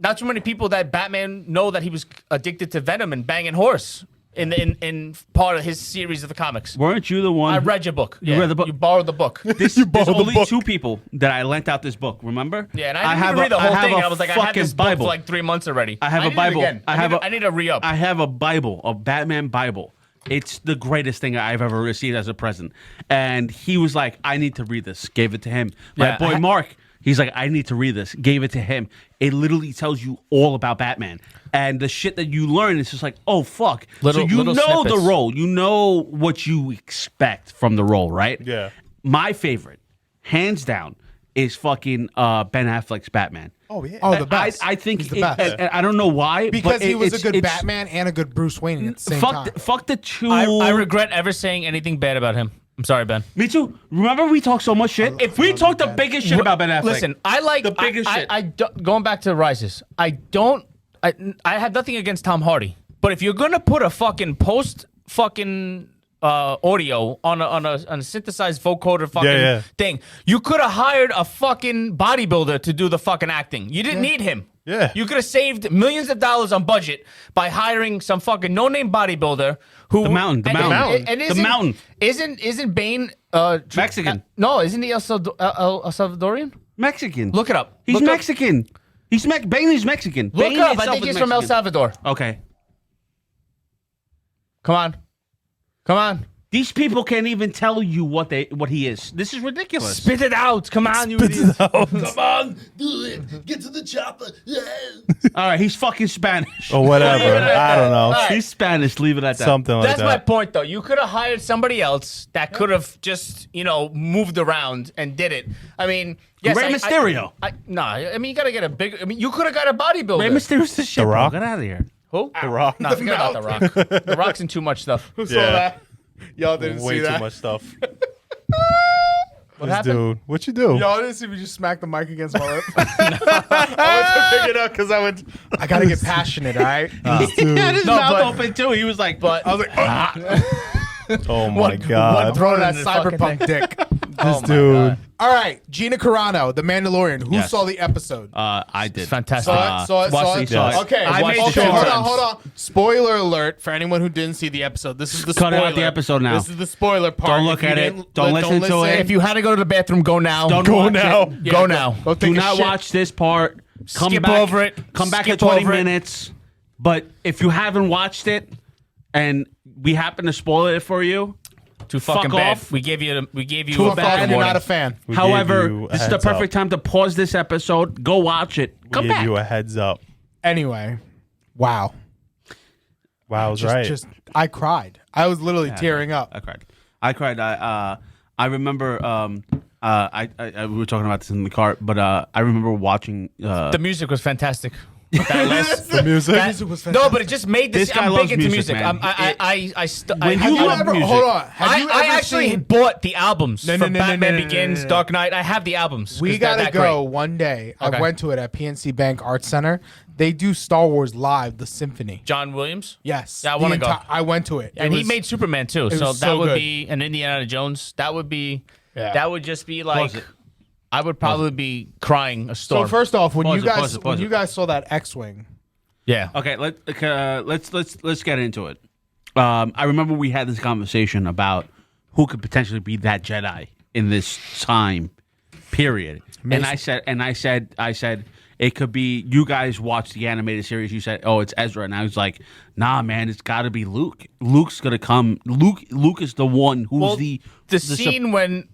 not too many people that Batman know that he was addicted to venom and banging horse in part of his series of the comics. Weren't you the one? I read your book. You read the book? You borrowed the book. There's only two people that I lent out this book. Remember? Yeah, and I didn't even read the whole thing. And I was like, I had fucking this book Bible. for like 3 months already. I have a need it Bible. again. I need to re-up. I have a Bible, a Batman Bible. It's the greatest thing I've ever received as a present. And he was like, I need to read this. Gave it to him. My Yeah, boy Mark, he's like, I need to read this. Gave it to him. It literally tells you all about Batman. And the shit that you learn is just like, oh, fuck. Little- so you know little the snippets. role. You know what you expect from the role, right? Yeah. My favorite, hands down, is fucking Ben Affleck's Batman. Oh, yeah. Oh, the best. I think He's the best. and I don't know why because but he was a it's- good it's- Batman and a good Bruce Wayne at the same Fuck, time. fuck the two. I regret ever saying anything bad about him. I'm sorry, Ben. Me too. Remember we talked so much shit. If we talked the biggest shit about Ben Affleck, Listen, I like the biggest shit. going back to Rises. I have nothing against Tom Hardy, but if you're gonna put a fucking audio on a synthesized vocoder fucking thing, you could have hired a fucking bodybuilder to do the fucking acting. You didn't need him. Yeah. You could have saved millions of dollars on budget by hiring some fucking no-name bodybuilder who The Mountain, the Mountain. and The isn't- Mountain. Isn't Bane Mexican. No, isn't he El Salvadorian? Mexican. Look it up. He's Look up. Mexican. Bane is Mexican. Look Bane up. I itself think is he's from El Mexican. Salvador. Okay. Come on. These people can't even tell you what he is. This is ridiculous. Spit it out. Come on, you idiot. Come on, do it. Get to the chopper. Yeah. All right, he's fucking Spanish. Or whatever. I don't know. right. He's Spanish. Leave it at that. Something like That's my that. point, though. You could have hired somebody else that could have just, moved around and did it. I mean, yes, Rey Mysterio. I mean, you got to get a big. I mean, you could have got a bodybuilder. Rey Mysterio's the shit. The bro. Rock? Get out of here. Who? The Rock. No, forget about The Rock. The Rock's in too much stuff. Yeah. Y'all didn't Way see too that. much stuff. What This happened? dude, what you do? Y'all didn't see me just smack the mic against my lip. I went to pick it up because I gotta get passionate, all right? He had his No, mouth but- open too. He was like, But I was like, Oh my One god. throw that in the fucking cyberpunk dick. Oh my dude. God. All right, Gina Carano, The Mandalorian. Who Yes. saw the episode? I did. It's fantastic. Saw it. watched Saw it. it. Okay, I made okay. sure. Hold on. Spoiler alert for anyone who didn't see the episode. This is the Cut spoiler. out the episode now. This is the spoiler part. Don't look If you at it. didn't- Don't listen to it. If you had to go to the bathroom, go now. Don't go watch now. it. Go now. Go take Do a not shit. watch this part. Come Skip back, over it. Come back in Skip 20 over it. minutes. But if you haven't watched it and we happen to spoil it for you, Too fucking Fuck bad. off. We gave you a Too fucking bad And you're you're warning. not a fan. We however, gave you a this is the heads up. perfect time to pause this episode. Go watch it. We Come gave back. you a heads up. Anyway, wow. Wow, I was right. I cried. I was literally tearing up. I cried. I remember. We were talking about this in the car, but I remember watching. The music was fantastic. That list. The music. No, but it just made this. This guy I'm loves big into music, music. man. When When you love music, Hold on. Have you I ever actually seen- bought the albums No, for no, no, no, Batman no, no, Begins, no, no. Dark Knight. I have the albums. We 'cause they're gotta that go great. one day. Okay. I went to it at PNC Bank Arts Center. They do Star Wars live, the symphony. John Williams. Yes. Yeah, I The wanna go. I went to it. And It he was- made Superman too, so was that so would good. be an Indiana Jones. That would be. Yeah. That would just be like. Pause it. I would probably be crying a So storm. first off, when Pause you it, guys pause it, pause it. saw that X-wing, yeah. Okay, let's get into it. I remember we had this conversation about who could potentially be that Jedi in this time period, and I said it could be. You guys watched the animated series. You said, "Oh, it's Ezra," and I was like, "Nah, man, it's got to be Luke. Luke's gonna come. Luke is the one who's Well, the scene when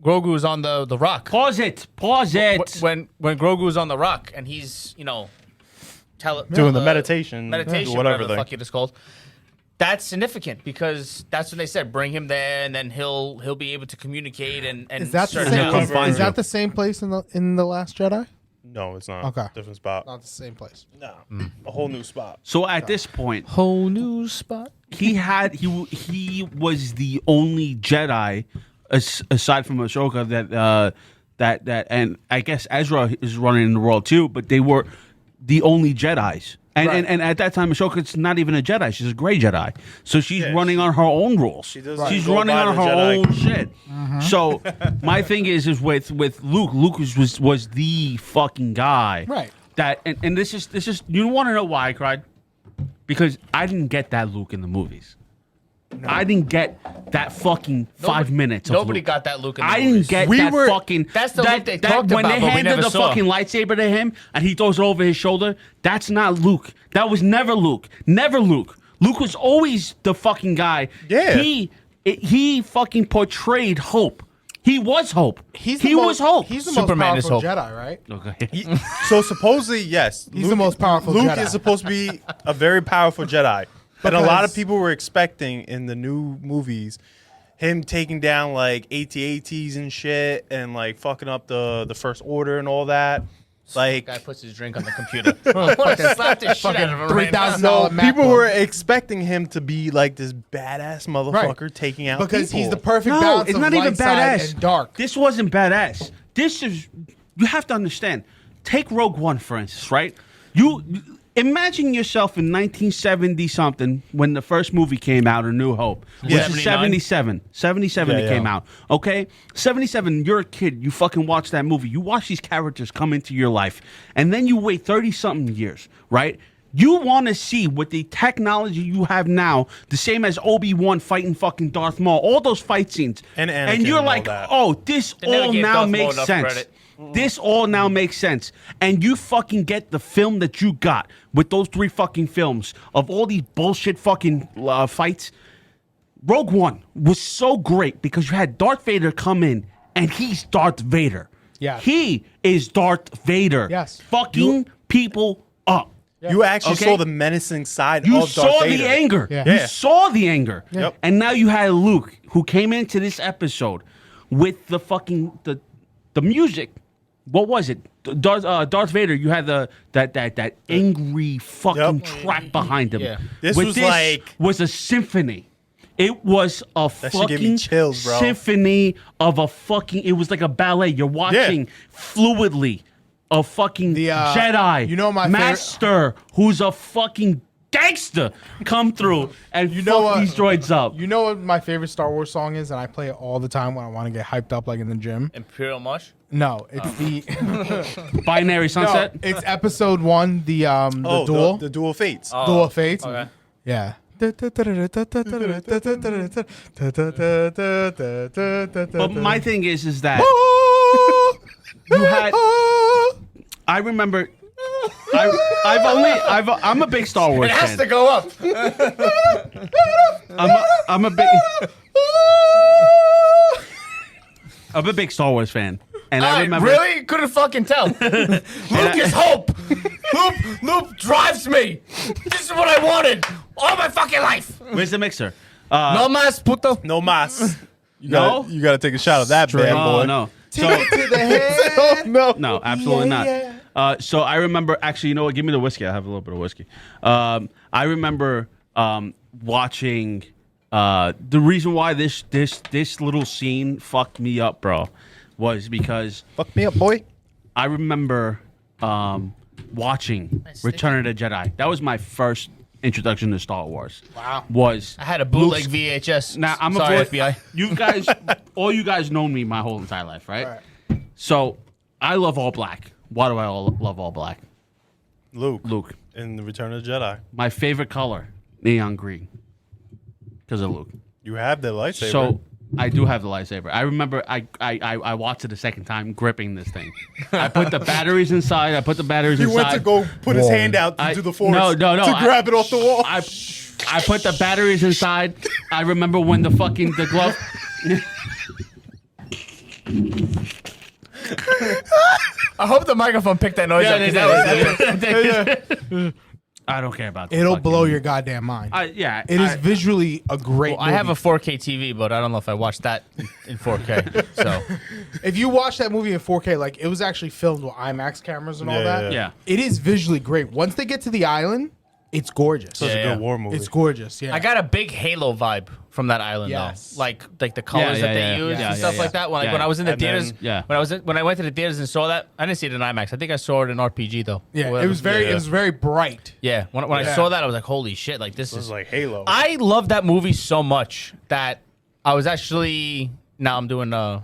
Grogu was on the rock. Pause it. When Grogu was on the rock and he's Doing the meditation, whatever whatever the thing. fuck it is called. That's significant because that's what they said. Bring him there, and then he'll be able to communicate and is that the search same? out. come find Is you. that the same place in the Last Jedi? No, it's not. Okay. Different spot. Not the same place. No. A whole new spot. So at this point, Whole new spot. he was the only Jedi aside from Ahsoka that and I guess Ezra is running the world too, but they were the only Jedis. And, Right. and at that time, Ahsoka's not even a Jedi; she's a gray Jedi. So she's running on her own rules. doesn't She's go running by on the her Jedi. own shit. So my thing is with Luke. Luke was the fucking guy. Right. That and this is you want to know why I cried? Because I didn't get that Luke in the movies. I didn't get that fucking 5 minutes. Nobody of Luke. got that Luke in the I movies. didn't get We that were- fucking. That's the that, Luke they that talked when about, they but we handed never the saw. fucking lightsaber to him and he throws it over his shoulder. That's not Luke. That was never Luke. Never Luke. Luke was always the fucking guy. Yeah. He fucking portrayed hope. He was hope. He's he was hope. He's the Superman most is powerful hope. Jedi, right? Okay. So supposedly, yes. He's the most powerful Luke Jedi. is supposed to be a very powerful Jedi. And a lot of Because- people were expecting in the new movies him taking down like AT-ATs and shit and like fucking up the First Order and all that. Like, Guy puts his drink on the computer. Fucking slap the shit out of him. right now. $3,000 so MacBook. people were expecting him to be like this badass motherfucker taking out because people. he's the perfect No, balance it's of not even light side badass. and dark. This wasn't badass. This is. You have to understand. Take Rogue One, for instance, right? You imagine yourself in 1970 something when the first movie came out, A New Hope, which Yeah. is 77. 77 Yeah, it came yeah. out. Okay, 77. You're a kid. You fucking watch that movie. You watch these characters come into your life, and then you wait 30 something years, right? You want to see what the technology you have now, the same as Obi-Wan fighting fucking Darth Maul, all those fight scenes, And Anakin you're and all like, that. oh, this They never all gave now Darth Maul makes enough sense. credit. This all now makes sense. And you fucking get the film that you got with those 3 fucking films of all these bullshit fucking fights. Rogue One was so great because you had Darth Vader come in and he's Darth Vader. Yeah. He is Darth Vader. Yes. Fucking people up. You actually Okay. saw the menacing side You of Darth saw Vader. the anger. Yeah. You Yeah. saw the anger. Yep. And now you had Luke who came into this episode with the fucking the music. What was it? Darth Vader. You had that angry fucking Yep. track behind him. Yeah. This was like- was a symphony. It was a That shit gave me fucking chills, bro. symphony of a fucking. It was like a ballet. You're watching fluidly a fucking Jedi, you know my master, who's a fucking gangster, come through and fuck these droids up. You know what my favorite Star Wars song is, and I play it all the time when I want to get hyped up, like in the gym. Imperial March. No, it's the Binary Sunset. No, it's episode 1, the duel, the Duel of Fates. Duel of Fates. Okay. Yeah. But my thing is that you had. I remember. I'm a big Star Wars It has fan. to go up. I'm a big Star Wars fan, and I remember. Really? Couldn't fucking tell. Luke is hope. Luke drives me. This is what I wanted all my fucking life. Where's the mixer? No más, puto. No mas. No? You gotta take a shot of that bad Oh boy. no. So to the head. no, absolutely not. So I remember. Actually, you know what? Give me the whiskey. I have a little bit of whiskey. I remember watching. The reason why this little scene fucked me up, bro, was because Fuck me up, boy. I remember watching Return of the Jedi. That was my first introduction to Star Wars. Wow. Was I had a bootleg Luke's- VHS. Now I'm Sorry, a FBI. You guys, all you guys know me my whole entire life, right? So I love all black. Why do I love all black? Luke. In the Return of the Jedi. My favorite color, neon green, because of Luke. You have the lightsaber. So I do have the lightsaber. I remember I watched it a second time, gripping this thing. I put the batteries inside. he went to go put his hand out to do the force. No. To grab it off the wall. I put the batteries inside. I remember when the glove. I hope the microphone picked that noise up. 'cause that was- I don't care about that. It'll blow your goddamn mind. It is visually a great I have a movie. 4K TV, but I don't know if I watched that in 4K. So If you watch that movie in 4K, like it was actually filmed with IMAX cameras and all that. Yeah. It is visually great. Once they get to the island, it's gorgeous. It's a Yeah. good war movie. It's gorgeous. Yeah. I got a big Halo vibe from that island, Yes. though. Like the colors Yeah, that they yeah, use yeah, and yeah, stuff yeah. like that. When Yeah. when I was in the And then- theaters, Yeah. when I went to the theaters and saw that, I didn't see it in IMAX. I think I saw it in RPG though. Yeah, Or it was whatever. very bright. Yeah, when I saw that, I was like, "Holy shit! Like this This is is like Halo. I love that movie so much that I was actually now I'm doing a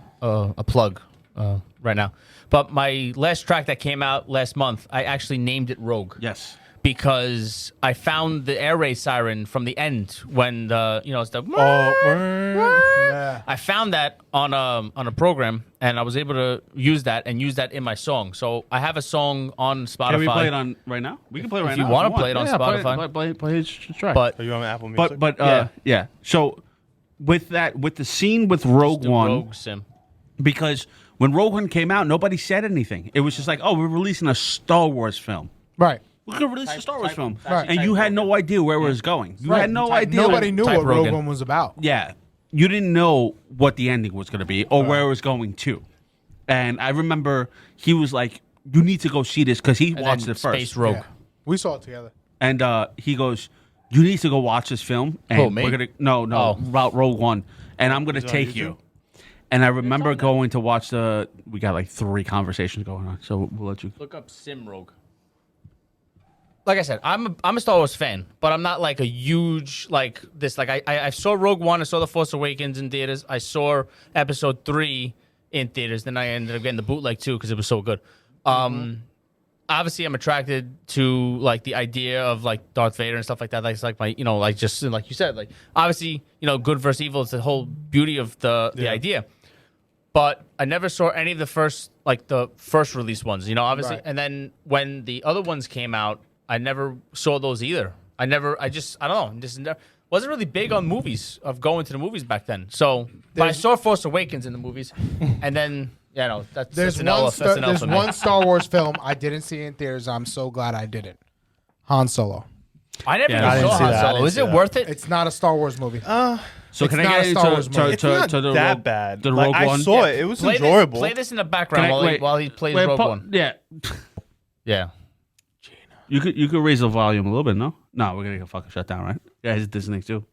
plug right now. But my last track that came out last month, I actually named it Rogue. Yes. Because I found the air raid siren from the end when it's the Yeah. I found that on a program and I was able to use that in my song. So I have a song on Spotify. Can we play it on right now? We can play it right you now. wanna if play it on Spotify. Play his track. but Are you on Apple Music? But Yeah. yeah. So with the scene with Rogue One, Rogue Sim. because when Rogue One came out, nobody said anything. It was just like, oh, we're releasing a Star Wars film. Right. We're gonna release a Star Wars film, Right. and you had no idea where it was going. You had no idea. Nobody knew Type what Rogue Rogan. One was about. Yeah, you didn't know what the ending was gonna be or where it was going to. And I remember he was like, "You need to go see this," because he And watched then it first. Space Rogue. Yeah. We saw it together. And he goes, "You need to go watch this film." And Who, me? we're gonna no Oh. about Rogue One, and I'm gonna Is it on take YouTube? you. And I remember going to watch we got like 3 conversations going on, so we'll let you. Look up Sim Rogue. Like I said, I'm a Star Wars fan, but I'm not like a huge like this. Like I saw Rogue One, I saw The Force Awakens in theaters, I saw Episode 3 in theaters, then I ended up getting the bootleg too because it was so good. Obviously, I'm attracted to like the idea of like Darth Vader and stuff like that. Like my like just like you said, like obviously good versus evil is the whole beauty of the idea. But I never saw any of the first release ones, obviously. Right. And then when the other ones came out, I never saw those either. I don't know, wasn't really big on movies, of going to the movies back then. So, but I saw Force Awakens in the movies, and then that's There's an L for me. one Star Wars film I didn't see in theaters. I'm so glad I didn't. Han Solo. I never Yeah, I even didn't saw see Han that. I Solo. didn't Is see it that. worth it? It's not a Star Wars movie. So It's can I not get a Star into Wars movie. It's not to the that Rogue, bad. the Like, Rogue I One? saw it. It was enjoyable. Play this in the Can background I- while he plays wait, Rogue pa- One. Yeah, Yeah. you could raise the volume a little bit. No, we're gonna get fucking shut down, right? Yeah, he's listening too.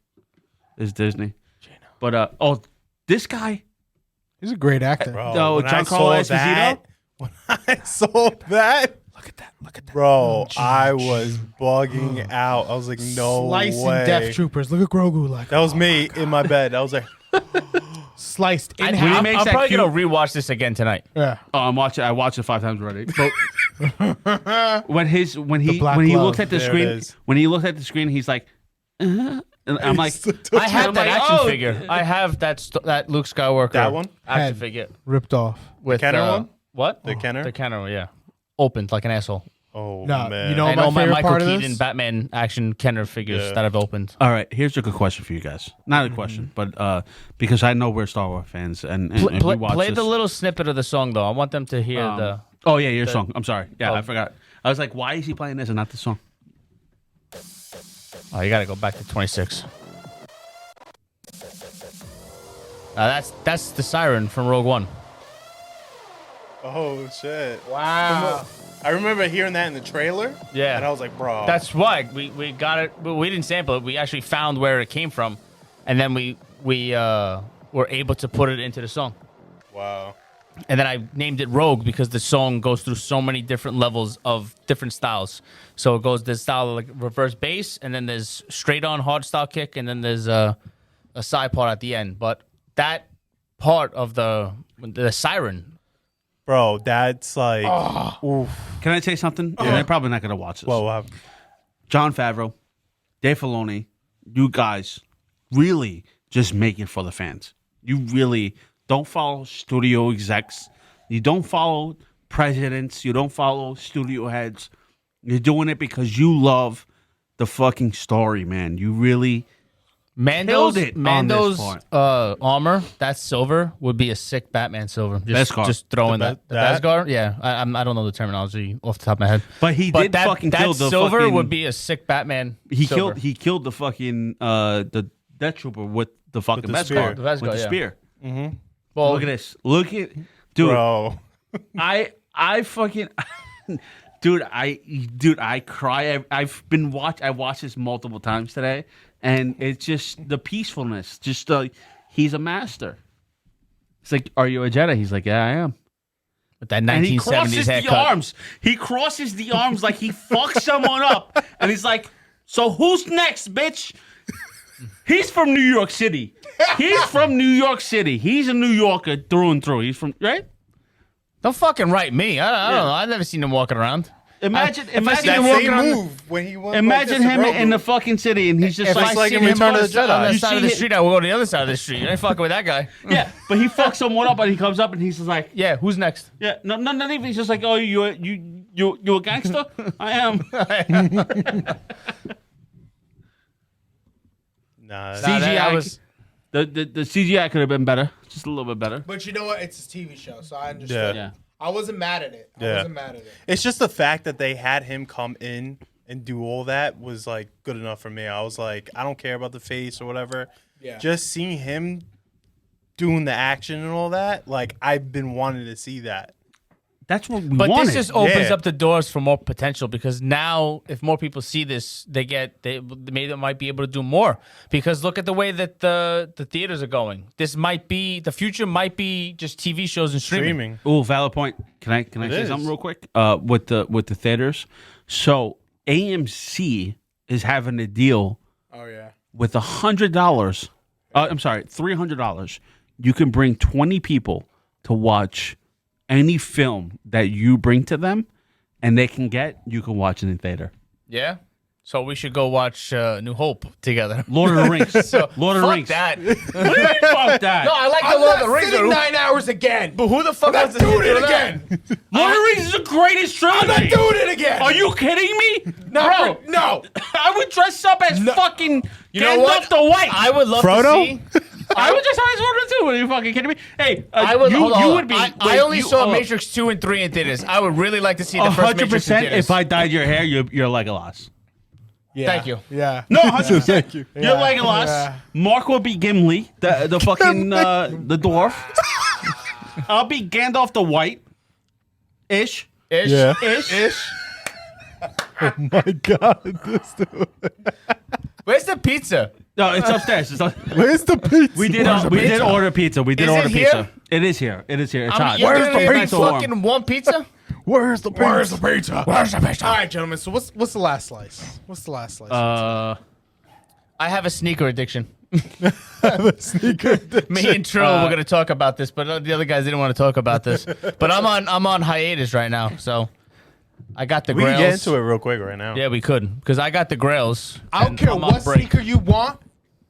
is Disney. But this guy, He's a great actor. Bro, when I Giancarlo saw Esposito? that, when I saw that, Look at that. bro, I was bugging out. I was like, no Slicing way. Death Troopers. Look at Grogu. Like That was me in my bed. I was like, sliced in I'm, half. makes I'm that probably cute- gonna rewatch this again tonight. Yeah. I watched it 5 times already. But when he Black when he glove. looked at the There it screen, is. when he looked at the screen, he's like, and I'm like, I have I'm that like, action oh. figure. I have that Luke Skywalker. That one? action Head. figure Ripped off. with Kenner one? What? The Kenner? The Kenner, yeah. Opened like an asshole. oh, No, man. you know- And my all my favorite Michael part of Keaton this? Batman action Kenner figures Yeah. that I've opened. all right, here's a good question for you guys. Not a question, but because I know we're Star Wars fans and we watch Play this. the little snippet of the song though. I want them to hear the. Oh yeah, your song. I'm sorry. Yeah, Oh. I forgot. I was like, why is he playing this and not the song? Oh, you got to go back to 26. That's the siren from Rogue One. Oh, shit. Wow. I remember hearing that in the trailer. Yeah. And I was like, bro. That's why we got it. But we didn't sample it. We actually found where it came from, and then we were able to put it into the song. wow. And then I named it Rogue because the song goes through so many different levels of different styles. So it goes this style of like reverse bass, and then there's straight on hardstyle kick, and then there's a side part at the end. But that part of the siren, Bro, that's like, oof. Can I say something? And they're probably not gonna watch this. Well, Jon Favreau, Dave Filoni, you guys really just make it for the fans. You really don't follow studio execs. You don't follow presidents. You don't follow studio heads. You're doing it because you love the fucking story, man. You really Mando's Killed it on this armor, that silver would be a sick Batman silver. Beskar. Just throwing The that. that? Beskar? Yeah, I don't know the terminology off the top of my head. But he did that, fucking that kill the silver fucking- would be a sick Batman. silver. He killed the fucking the Death Trooper with the fucking the spear. Beskar. The Beskar, with the yeah. spear. Well, Look at this. Look at dude. bro. I fucking dude, I cry. I watched this multiple times today, and it's just the peacefulness. Just he's a master. It's like, are you a Jedi? He's like, yeah, I am. with that And he 1970s crosses the haircut. arms. He crosses the arms like he fucks someone up, and he's like, so who's next, bitch? He's from New York City. He's from New York City. He's a New Yorker through and through. He's from right. Don't fucking write me. I don't know. I've never seen him walking around. Imagine seen That him him walking same on the- move when he went. Imagine like him this to in the Grogu. fucking city, and he's just If like, I like see in him Return of the on Jedi. the You side of see the it- street, I will go to the other side of the street. I ain't fucking with that guy. yeah. But he fucks someone up, and he comes up, and he's just like, Yeah, who's next? yeah, no, not even. He's just like, oh, you a gangster? I am. Nah, Nah, CGI that was- the CGI could have been better, just a little bit better. But you know what? It's a TV show, so I understand. Yeah. Yeah. I wasn't mad at it. I Yeah. wasn't mad at it. it's just the fact that they had him come in and do all that was like good enough for me. I was like, I don't care about the face or whatever. Yeah. Just seeing him doing the action and all that, like I've been wanting to see that. That's what we But wanted. this just opens Yeah. up the doors for more potential because now, if more people see this, they maybe might be able to do more. Because look at the way that the theaters are going. This might be the future. Might be just TV shows and streaming. Oh, valid point. Can I say is. something real quick? With the theaters. So AMC is having a deal Oh yeah. with $100. I'm sorry, $300. You can bring 20 people to watch any film that you bring to them, and you can watch in the theater. Yeah. So we should go watch New Hope together. Lord of the Rings. Lord of the Fuck Rings. that. What do you mean, fuck that? No, I like the I'm Lord of not the Rings. sitting But 9 hours again. who the fuck I'm wants not to doing do it that? again. Lord of the Rings is the greatest trilogy. I'm not doing it again. Are you kidding me? No, no. I would dress up as fucking You know what? Gandalf the White. I would love Frodo? to see. I would just always order too. Are you fucking kidding me? Hey, I would. you, hold on, you hold would on. be. I only saw Matrix 2 and 3 in theaters. I would really like to see the first Matrix in 100%. theaters. If I dyed your hair, you're Legolas. Yeah. Thank you. Yeah. No, 100%. Thank you. You're Legolas. Yeah. Mark will be Gimli, the fucking the dwarf. I'll be Gandalf the White. Ish. Ish. Yeah. Ish. My God, this dude. Where's the pizza? No, it's upstairs. Where's the pizza? We did order pizza. We did Is it order here? pizza. It is here. It's hot. You're Where's gonna the get pizza? Warm. fucking one pizza? Where's the pizza? Where's the pizza? Where's the pizza? All right, gentlemen. So what's the last slice? What's the last slice? I have a sneaker addiction. Sneaker. Me and Trill we're gonna talk about this, but the other guys didn't want to talk about this. But I'm on hiatus right now, so I got the We grails. can get into it real quick right now. Yeah, we could, because I got the grails. I don't and care I'm on what break. sneaker you want.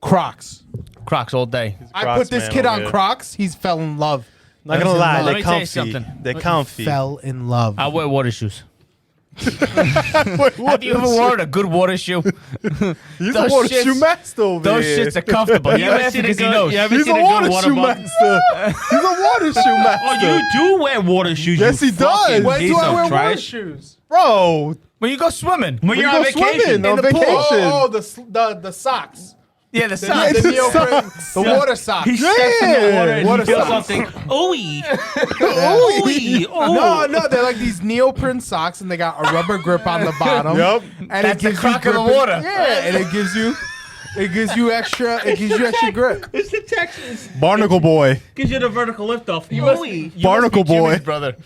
Crocs. Crocs all day. I Crocs put this man kid over on here. Crocs. He's fell in love. Not gonna lie, Let they're me tell you comfy. something. They're comfy. Fell in love. I wear water shoes. Have you ever worn a good water shoe? He's Those a water shits- shoe master over Those here. shits are comfortable. You ever seen a good? You ever He's seen a a water good water shoe bug? master. He's a water shoe Oh, master. you do wear water shoes. Yes, you he does. fucking When piece do I of wear water trash. shoes? Bro, When you go swimming. When you're go on vacation. swimming on the pool. vacation. Oh, the socks. Yeah, the The, socks. the neoprene, the water socks. He steps in the water and Water he feels socks. something. Ooey. Ooey. Oh. No, they're like these neoprene socks, and they got a rubber grip on the bottom. Yep. And That's it the gives crock you of the grip water. Yeah, and it gives you extra grip. It's the Texas. Barnacle boy. Gives you the vertical lift off. Ooey. Barnacle boy. Jimmy's brother.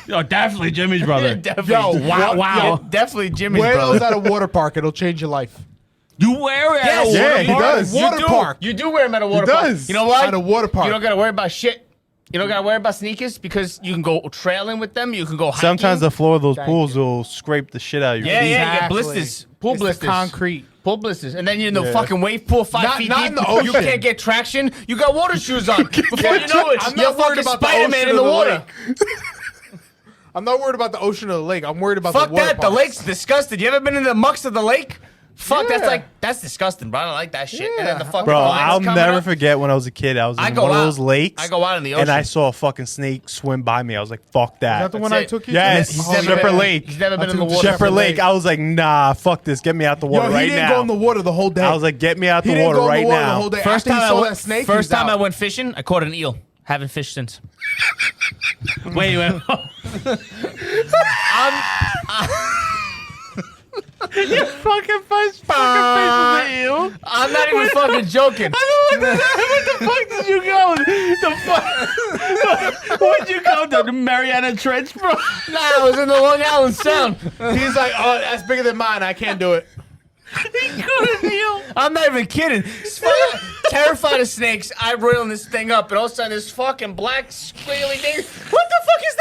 Oh, definitely Jimmy's brother. Definitely. Yo, wow. Definitely Jimmy's Wear those brother. at a water park. It'll change your life. You wear it at a Yes. Yeah, water he park? does. Water park. You do wear them at a water park. does. You know why? At a water park. You don't gotta worry about shit. You don't gotta worry about sneakers because you can go trailing with them. You can go hiking. Sometimes the floor of those pools will scrape the shit out of your yeah, feet. yeah, you get Exactly. blisters, pool It's the blisters, concrete. pool blisters, and then you're in the Yeah. fucking wave pool 5 Not- feet not deep. in the ocean. You can't get traction. You got water shoes on. Before you know it, I'm you're not worried fucking about the Spider-Man ocean in or the the water. I'm not worried about the ocean or the lake. I'm worried about Fuck the water that. The parks. lake's disgusting. You ever been in the mucks of the lake? Fuck, Yeah. that's disgusting, bro. I don't like that shit. And then the Yeah. fucking Bro, lines I'll coming never up. forget when I was a kid. I was I in go one of out. those lakes. I go out in the and I ocean. saw a fucking snake swim by me. I was like, fuck that. Is that the one That's I it. took you Yes, to? He's Oh, never Shepherd been- Lake. He's never been I in the took him to water. Shepherd Lake. I was like, nah, fuck this. Get me out the water Yo, right he didn't now. go in the water the whole day. I was like, get me out he the didn't water go in right the water the now. whole day. First After he time, saw I that went, snake, first he was time I out. went fishing, I caught an eel. Haven't fished since. Wait. Your fucking face with the eel. I'm not even fucking joking. What the fuck did you go? The fuck? Where'd you go? The Mariana Trench, bro? Nah, I was in the Long Island Sound. He's like, oh, that's bigger than mine. I can't do it. He caught an eel. I'm not even kidding. Terrified of snakes, I roiling this thing up, and all of a sudden this fucking black squiggly thing. What the fuck is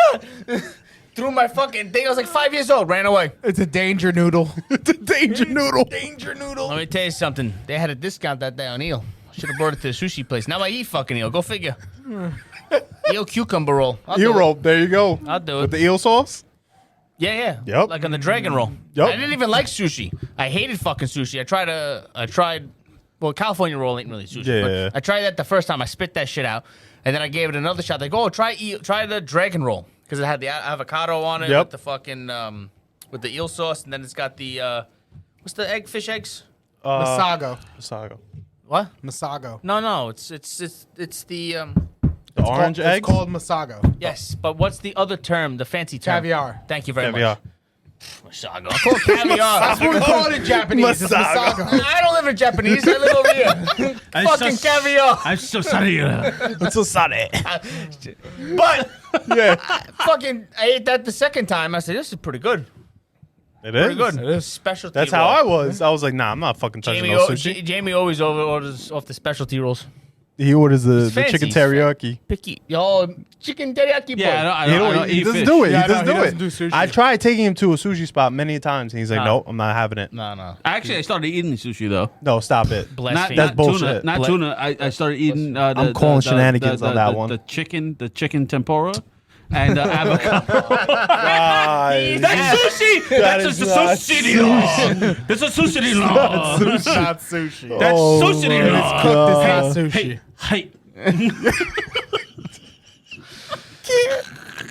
that? Threw my fucking thing. I was like 5 years old. Ran away. It's a danger noodle. It's a danger noodle. Danger noodle. Let me tell you something. They had a discount that day on eel. Should have brought it to the sushi place. Now I eat fucking eel. Go figure. Eel cucumber roll. I'll do Eel it. roll. There you go. I'll do With it. the eel sauce? Yeah. Yep. Like on the dragon roll. Yep. I didn't even like sushi. I hated fucking sushi. I tried. Well, California roll ain't really sushi. Yeah. But I tried that the first time. I spit that shit out, and then I gave it another shot. They go, try the dragon roll because it had the avocado on it Yep. with the fucking with the eel sauce, and then it's got the what's the fish eggs? Masago. Sago. What? Masago. No. It's the The orange It's eggs? called Masago. yes. But what's the other term? The fancy term? Caviar. Thank you very Caviar. much. Masago. I call it caviar. That's what we call it in Japanese. It's Masago. Masago. I don't live in Japanese. I live over here. Fucking caviar. I'm so sorry. It's so sorry. But Yeah. fucking, I ate that the second time. I said, this is pretty good. It is. Pretty good. It is specialty. That's how I was. I was like, nah, I'm not fucking touching Jamie, no sushi. Jamie always orders off the specialty rolls. He orders the fancy. chicken teriyaki. Picky. Yo, chicken teriyaki. Yeah, I He don't he eat doesn't fish. do it. Yeah, he no, doesn't he do doesn't it. do sushi. I tried taking him to a sushi spot many times, and he's like, Nah. nope, I'm not having it. No. Actually, I started eating sushi though. No, stop it. Blasphemy. That's bullshit. Tuna, not tuna. I started eating. I'm calling shenanigans on that one. The chicken tempura, and avocado. That's sushi. That's a sushi law. That's a sushi law. It's not sushi. That's Oh sushi my law. Cooked is not sushi. Hey.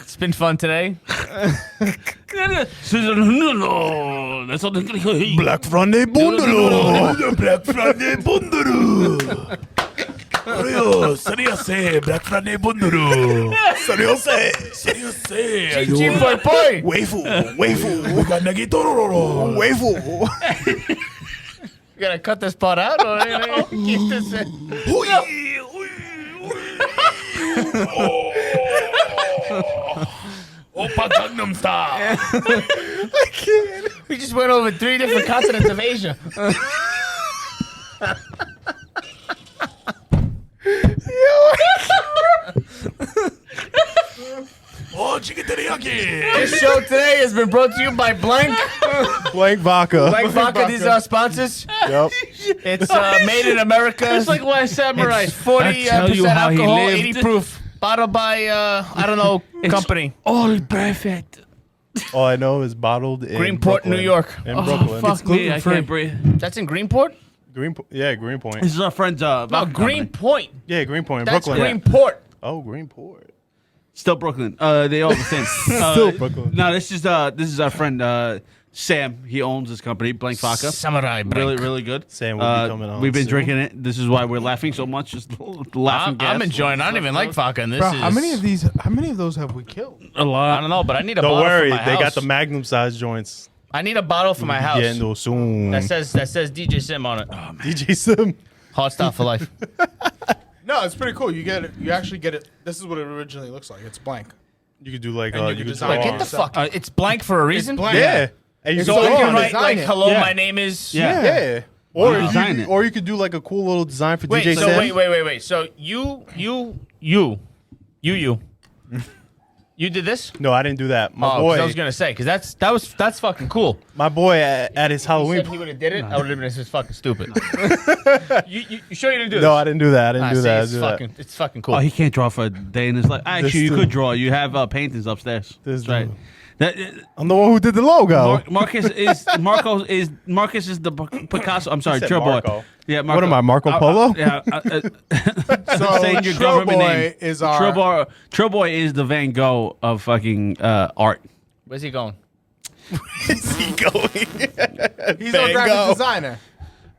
It's been fun today. That's all. Black Friday bundle. Black Friday bundle. Black Friday bundle. Jimbo boy. Waifu. We got nagitoro. Waifu. gonna cut this part out or you gonna keep this in? Opa Gangnam Style. I can't. We just went over 3 different continents of Asia. Oh, chicken teriyaki. This show today has been brought to you by Blank. Blank vodka. Blank Vodka, these are our sponsors. Yep. It's made in America. It's like Last Samurai. It's 40% tell you how he alcohol, lived. 80 proof. Bottled by, I don't know, company. All perfect. All I know is bottled in Greenport, Brooklyn. New York. In Oh, Brooklyn. fuck me. I gluten-free. can't breathe. That's in Greenport? Greenpoint. This is our friend's. No, Greenpoint. Yeah, Greenpoint in That's Brooklyn. Greenport. Oh, Greenport. Still Brooklyn. They all the same. Still Brooklyn. No, this is our friend Sam. He owns this company, Blank Vodka. Samurai Blank. Really, really good. Sam will be coming on We've been soon. drinking it. This is why we're laughing so much. Just laughing. I'm enjoying it. I don't even like vodka, and this Bro, is... how many of those have we killed? a I lot. don't know, but I need a Don't bottle worry, for my they house. got the Magnum size joints. I need a bottle for my house. Getting those soon. That says DJ CiM on it. DJ CiM. Hardstyle for life. No, it's pretty cool. You get it. You actually get it. This is what it originally looks like. It's blank. You could do like And you you could could design Wait, draw get the on. fuck. It's blank for a reason. blank. Yeah. And you So can I draw can on write it. Design like, it. hello, Yeah. my name is. Yeah. Yeah. Or You design it. or you could do like a cool little design for Wait, DJ so CiM. wait. So you did this? No, I didn't do that. My Oh, 'cause boy, I was gonna say, because that's fucking cool. my boy at his He Halloween. said he would have did it. I would have been just fucking stupid. you sure you didn't do this? No, I didn't do that. I didn't Ah, do see, that. I It's didn't do that. fucking, it's fucking cool. Oh, he can't draw for a day in his life. Actually, you dude. could draw. You have paintings upstairs. This That's right. dude. That, I'm the one who did the logo. Marcus is the Picasso. I'm sorry, said Trill Boy. Marco. Yeah, Marco. What am I, Marco Polo? Yeah. So saying your Trill government Boy name. is our. Trill Boy is the Van Gogh of fucking art. Where's he going? Is he going? He's our Van graphic Gogh. designer.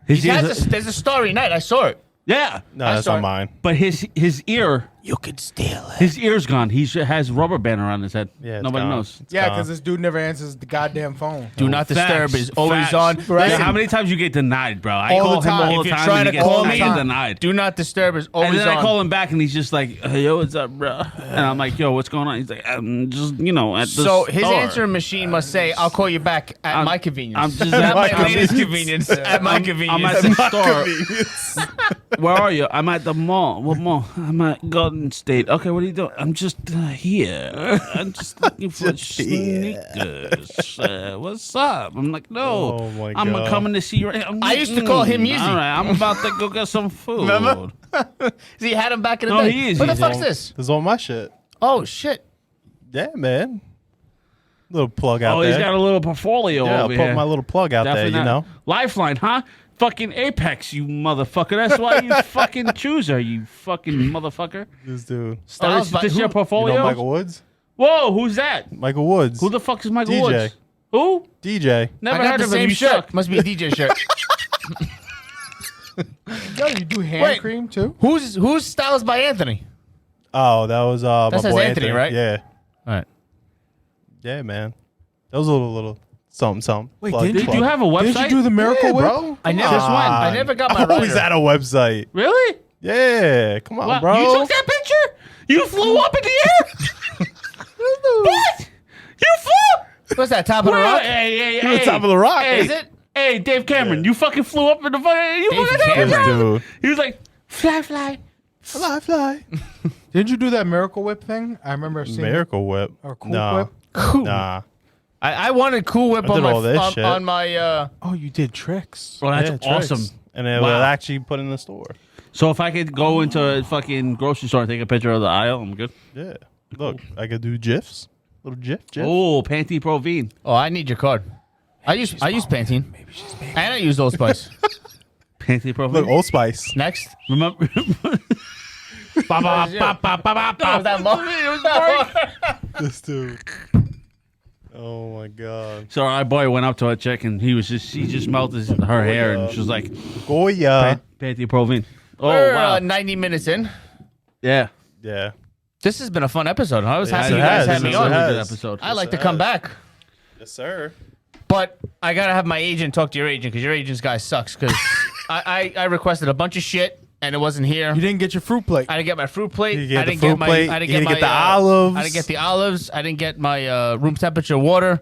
There's a Starry Night. I saw it. Yeah, No, I that's saw not it. mine. but his ear, You could steal it. his ear's gone. He has rubber band around his head. Yeah, it's Nobody gone. knows. It's Yeah, gone. because this dude never answers the goddamn phone. Do not disturb Facts, is always facts. on. Right. Yeah, how many times you get denied, bro? I All call the him time. all If the you're time. trying and to he gets call fucking me, denied. Do not disturb is always And then on. I call him back, and he's just like, "Yo, what's up, bro?" And I'm like, "Yo, what's going on?" He's like, "I'm just, at the So his store." answering machine must say, "I'll call you back at my convenience." I'm just at at my my latest convenience. convenience. At my I'm convenience. at the store. Where are you? I'm at the mall. What mall? I'm at Golden State. Okay, what are you doing? I'm just here. I'm just looking for sneakers. What's up? I'm like, no. Oh, my I'm God. coming to see you. I'm I used to call him Yeezy. All right, I'm about to go get some food. Remember? See, he had him back in the No, day. he is. What the He's fuck's on- this? This is all my shit. Oh shit! Yeah, man. Little plug out Oh, there. he's got a little portfolio yeah, I'll over put here. my little plug out Definitely there, you not. know? Lifeline, huh? Fucking Apex, you motherfucker. That's why you fucking chooser, you fucking motherfucker. This dude. Oh, Styles this by- this your who- You portfolio? know Michael Woods? Whoa, who's that? Michael Woods. Who the fuck is Michael DJ. Woods? Who? DJ. Never I got heard the of him. same You shirt. suck. Must be a DJ shirt. Yo, you do hand Wait. cream too? Who's Styles by Anthony? Oh, that was my That says boy Anthony, right? Yeah. All right. Yeah, man. That was a little something. Wait, Plug, didn't Did you have a website? Didn't you do the Miracle Whip? bro? I never. Since when? I never got my I'm always writer. at a website. Really? Yeah, come on, Wow, bro. You took that picture? You flew up in the air? What? You flew? What's that? Top of the Where- rock? Hey, You're on top of the rock. Hey, Is it? Hey, Dave Cameron, you fucking flew up in the fucking. You Dave fucking Cameron? This dude. He was like, fly. Fly. Didn't you do that Miracle Whip thing? I remember seeing Miracle Whip. Or Cool nah. Whip. Cool. Nah. I wanted Cool Whip I on did my all this shit. on my. Oh, you did tricks. Well, that's Yeah, tricks. awesome. And it Wow. was actually put in the store. So if I could go into a fucking grocery store and take a picture of the aisle, I'm good. Yeah. Look, I could do GIFs. Little GIF. Oh, Panty Provine. Oh, I need your card. I use Pantene. And I use Old Spice. Panty Look, Provine. Old Spice. Next. Remember? Ba, ba, ba, ba, ba, ba, ba. Was that Mark? This dude. Oh my god. So our boy went up to a chick and he just melted her hair and she was like, Goya. Panty Provine. Oh, We're wow. 90 minutes in. Yeah. Yeah. This has been a fun episode. I was Yes, happy it you guys has. had me It This is a on. really has. good episode. I like to it come has. back. Yes, sir. But I gotta have my agent talk to your agent because your agent's guy sucks. Because I requested a bunch of shit and it wasn't here. You didn't get your fruit plate. I didn't get my fruit plate. You get I the didn't fruit get my. plate. I didn't You get didn't my get the olives. I didn't get the olives. I didn't get my room temperature water.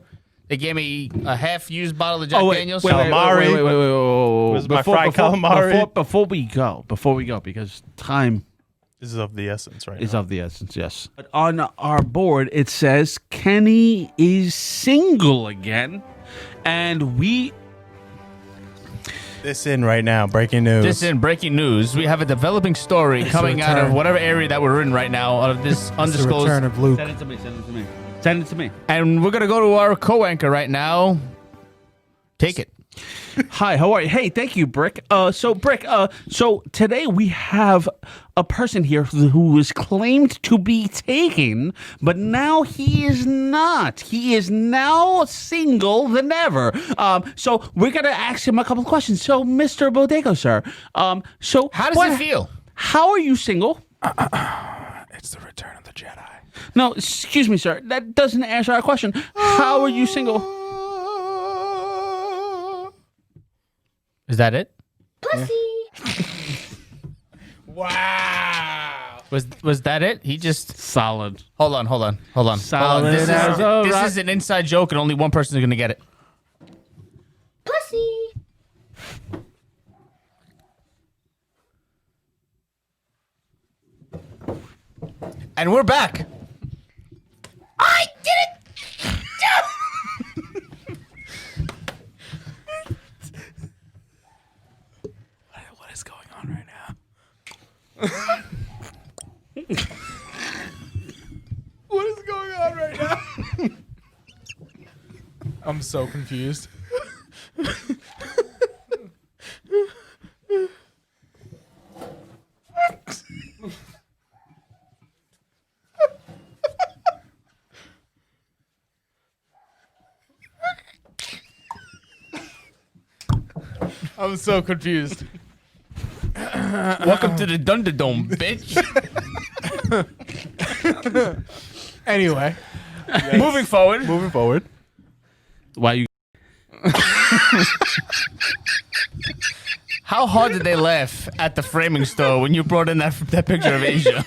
They gave me a half-used bottle of Jack Daniels. Calamari. Wait. Where's my fried calamari? Before we go, because time This is of the essence, right? is of the essence, yes. But on our board, it says Kenny is single again, and we. This in right now. Breaking news. This in breaking news. We have a developing story coming out of return. whatever area that we're in right now, out of this It's the undisclosed. return of Luke. Send it to me. Send it to me. Send it to me. And we're gonna go to our co-anchor right now. Take it. Hi, how are you? Hey, thank you, Brick. So today we have a person here who is claimed to be taken, but now he is not. He is now single than ever. So we're gonna ask him a couple of questions. So, Mr. Bodego, sir, so How does it feel? How are you single? It's the return of the Jedi. No, excuse me, sir. That doesn't answer our question. How are you single? Is that it? Wow. Was that it? He just Solid. hold on. Solid This, as a rock. is an inside joke, and only one person is gonna get it. And we're back. I did it. What is going on right now? What is going on right now? I'm so confused. I'm so confused. Welcome to the Dunderdome, bitch. Anyway, Moving forward. moving forward. Why you? How hard did they laugh at the framing store when you brought in that picture of Asia?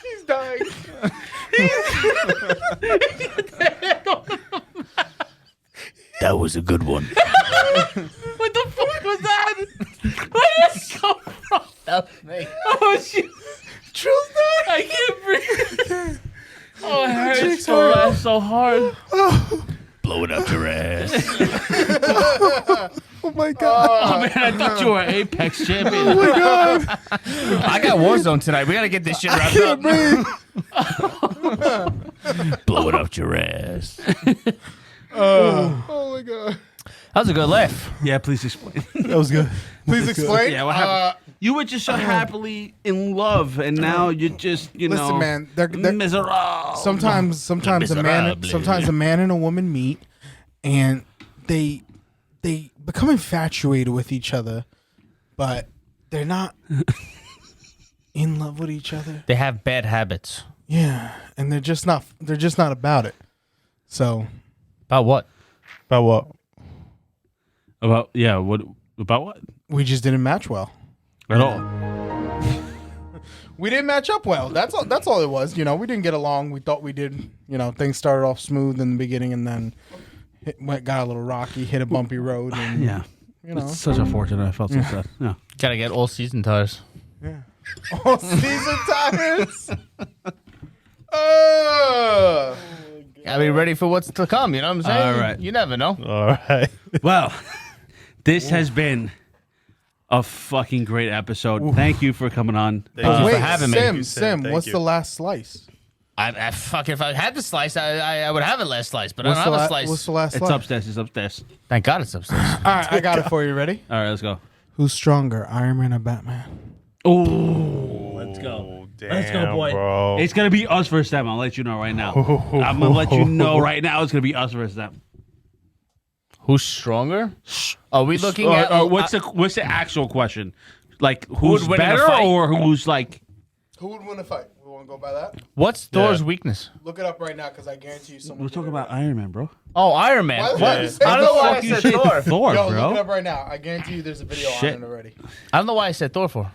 He's dying. That was a good one. What the fuck was that? Where did it come from? That was me. Oh shit! Trill's dying. I can't breathe. Oh, it hurts so hard. Blow it up your ass. Oh my god. Oh man, I thought you were Apex champion. I got Warzone tonight. We gotta get this shit wrapped up. Blow it up your ass. Oh my god. That was a good laugh. Yeah, please explain. That was good. Please explain. Yeah, what happened? You were just so happily in love, and now you're just, Listen, know, man, they're miserable. sometimes a man and a woman meet, and they become infatuated with each other, but they're not in love with each other. They have bad habits. Yeah, and they're just not about it. So About what? About what? About what? About what? we just didn't match well. At all? We didn't match up well. That's all it was. You know, we didn't get along. We thought we did. You know, things started off smooth in the beginning, and then got a little rocky, hit a bumpy road, and Yeah. you know, It's such a fortune. I felt so sad. Yeah. Gotta get all season tires. all season tires. Gotta be ready for what's to come. You know what I'm saying? All right. You never know. All right. Well, this has been a fucking great episode. Thank you for coming on. Thank you Wait, for having me. Sim, Thank what's you. the last slice? I fuck if I had the slice, I would have it last slice, but What's I the, don't have a la- slice. what's the last It's slice? upstairs. It's upstairs. Thank God it's upstairs. All right, I got it for you. Ready? All right, let's go. Who's stronger, Iron Man or Batman? Oh, let's go. Damn, Let's go, boy. bro. It's gonna be us versus them. I'll let you know right now. I'm gonna let you know right now. It's gonna be us versus them. Who's stronger? Are we looking at what's the actual question? Like would who's win in a better fight? or who's like? Who would win a fight? We want to go by that. what's Thor's weakness? Look it up right now because I guarantee you someone. We're talking about Iron Man, bro. Oh, Iron Man. Why- What? why- I don't know why I You said say Thor. Thor, Yo, bro. look it up right now. I guarantee you there's a video Shit. on it already. I don't know why I said Thor for.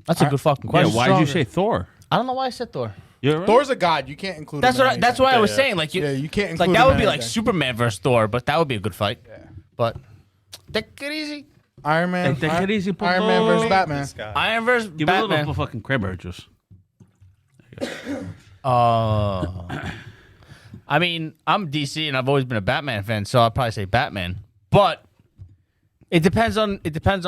That's a good fucking Yeah, question. why'd you say Thor? I don't know why I said Thor. You're right. Thor's a god. You can't include. That's him in what. That's anything. why I was saying. Like, Yeah, you can't Like include that him would in be like anything. Superman versus Thor, but that would be a good fight. Yeah. But take it easy. Iron Man. Hey, take it easy, Iron Man versus Puto. Batman. This guy. Iron versus Give me a Batman. little fucking crabber juice. I mean, I'm DC and I've always been a Batman fan, so I'll probably say Batman. But it depends on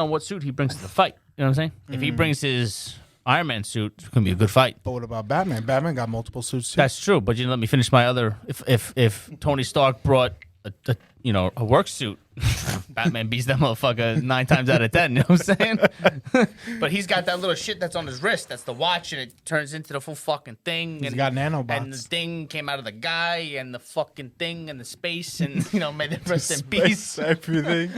what suit he brings to the fight. You know what I'm saying? If he brings his Iron Man suit, it's gonna be a good fight. But what about Batman? Batman got multiple suits too. That's true, but you let me finish my other. If Tony Stark brought a work suit, Batman beats that motherfucker 9 times out of 10. You know what I'm saying? But he's got that little shit that's on his wrist. That's the watch, and it turns into the full fucking thing. He's and, got nanobots. And the thing came out of the guy, and the fucking thing, and the space, and may they rest in peace. Everything.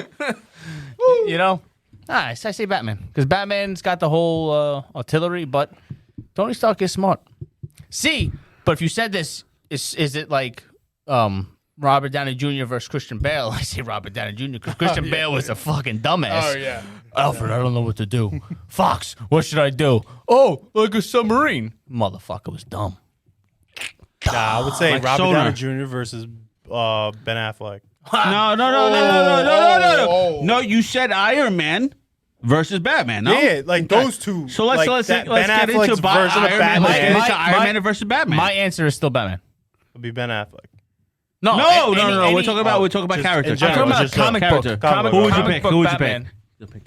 You know. I say Batman because Batman's got the whole artillery, but Tony Stark is smart. See, but if you said this, is it like Robert Downey Jr. versus Christian Bale? I say Robert Downey Jr. because Christian Bale was a fucking dumbass. Oh yeah. Alfred, I don't know what to do. Fox, what should I do? Oh, like a submarine. Motherfucker was dumb. Nah, I would say Like Robert Sonar. Downey Jr. versus Ben Affleck. No. Oh. No, you said Iron Man versus Batman. No. Yeah, like those two. So let's like get Ben into Affleck's version of Iron Man. Let's get Batman. into Iron Man versus Batman. My answer is still Batman. Would be Ben Affleck. No, No. We're talking about just character. in general, I'm talking about just comic character. book. Comic Who book. would you Comic pick? book Who would you Batman. pick? You'll pick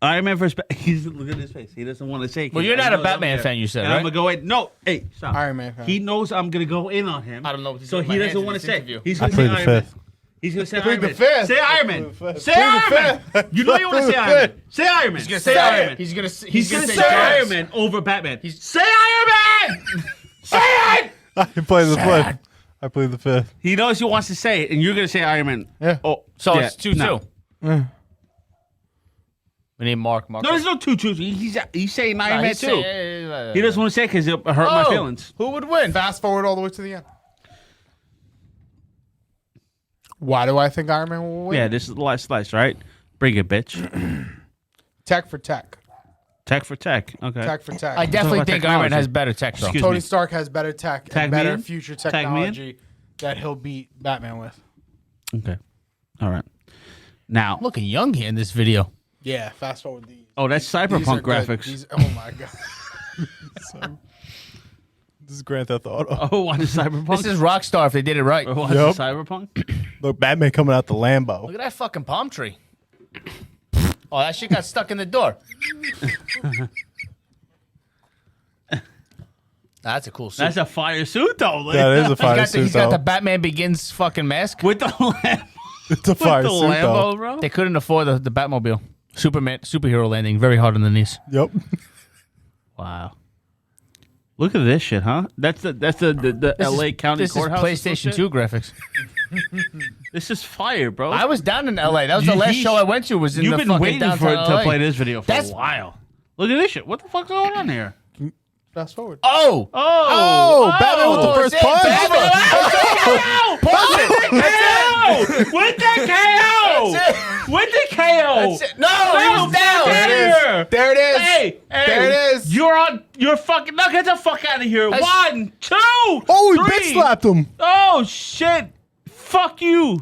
Iron Man versus Batman. He's look at his face. He doesn't want to say. Well, you're not a Batman fan, you said, And I'm right? gonna go in. No, hey, stop. Iron Man fan. He knows I'm gonna go in on him. I don't know what he's So doing with he my doesn't hands in want this to say. interview. He's I gonna say plead the Iron Man. fifth. He's gonna say Plead Iron the Man. fifth. Say Iron Man. Plead the fifth. Say Iron Man. You know you want to say Iron Man. Say Iron Man. He's gonna say say Iron Man. He's gonna He's gonna say say Giants. Iron Man over Batman. Say Iron Man. Say it. I play the fifth. I plead the fifth. He knows he wants to say it, and you're gonna say Iron Man. Yeah. Oh, So yeah, it's 2-2. No. We need Mark. No, there's no 2-2. He's saying Iron Nah, Man he's too. saying- He doesn't want to say it because it'll hurt my feelings. Who would win? Fast forward all the way to the end. Why do I think Iron Man will win? Yeah, this is the last slice, right? Bring it, bitch. Tech for tech. Tech for tech. Okay. Tech for tech. I definitely about think Iron Man technology. has better tech, though. Excuse Tony me. Stark has better tech Tag and me better in? future Tag me in? technology that he'll beat Batman with. Okay. All right. Now, Looking young here in this video. Yeah, fast forward these. oh, that's These are cyberpunk good. graphics. These- oh my god. This is Grand Theft Auto. Oh, what is cyberpunk? This is Rockstar if they did it right. Oh, what Yup. is cyberpunk? Look, Batman coming out the Look Lambo. at that fucking palm tree. Oh, that shit got stuck in the door. That's a cool suit. That's a fire suit, though. That is a fire suit, He's got though. the Batman Begins fucking mask. With the Lambo. It's a fire With the suit, Lambo, though. bro. They couldn't afford the Batmobile. Superhero landing very hard on the knees. Yep. Wow. Look at this shit, huh? That's the LA County This is Courthouse. PlayStation 2 graphics. This is fire, bro. I was down in LA. That was the last show I went to. Was in You've the been fucking waiting for downtown it to LA. play this video for That's- a while. Look at this shit. What the fuck's going on here? Fast forward. Oh, Oh, Batman with the first it's it, punch. Batman. With the KO! That's it. With the KO! That's it. No, he was down. Here. There it is. Hey, There it is. You're fucking. No, get the fuck out of here. That's- 1, 2. Oh, he 3. bitch slapped him. Oh shit! Fuck you.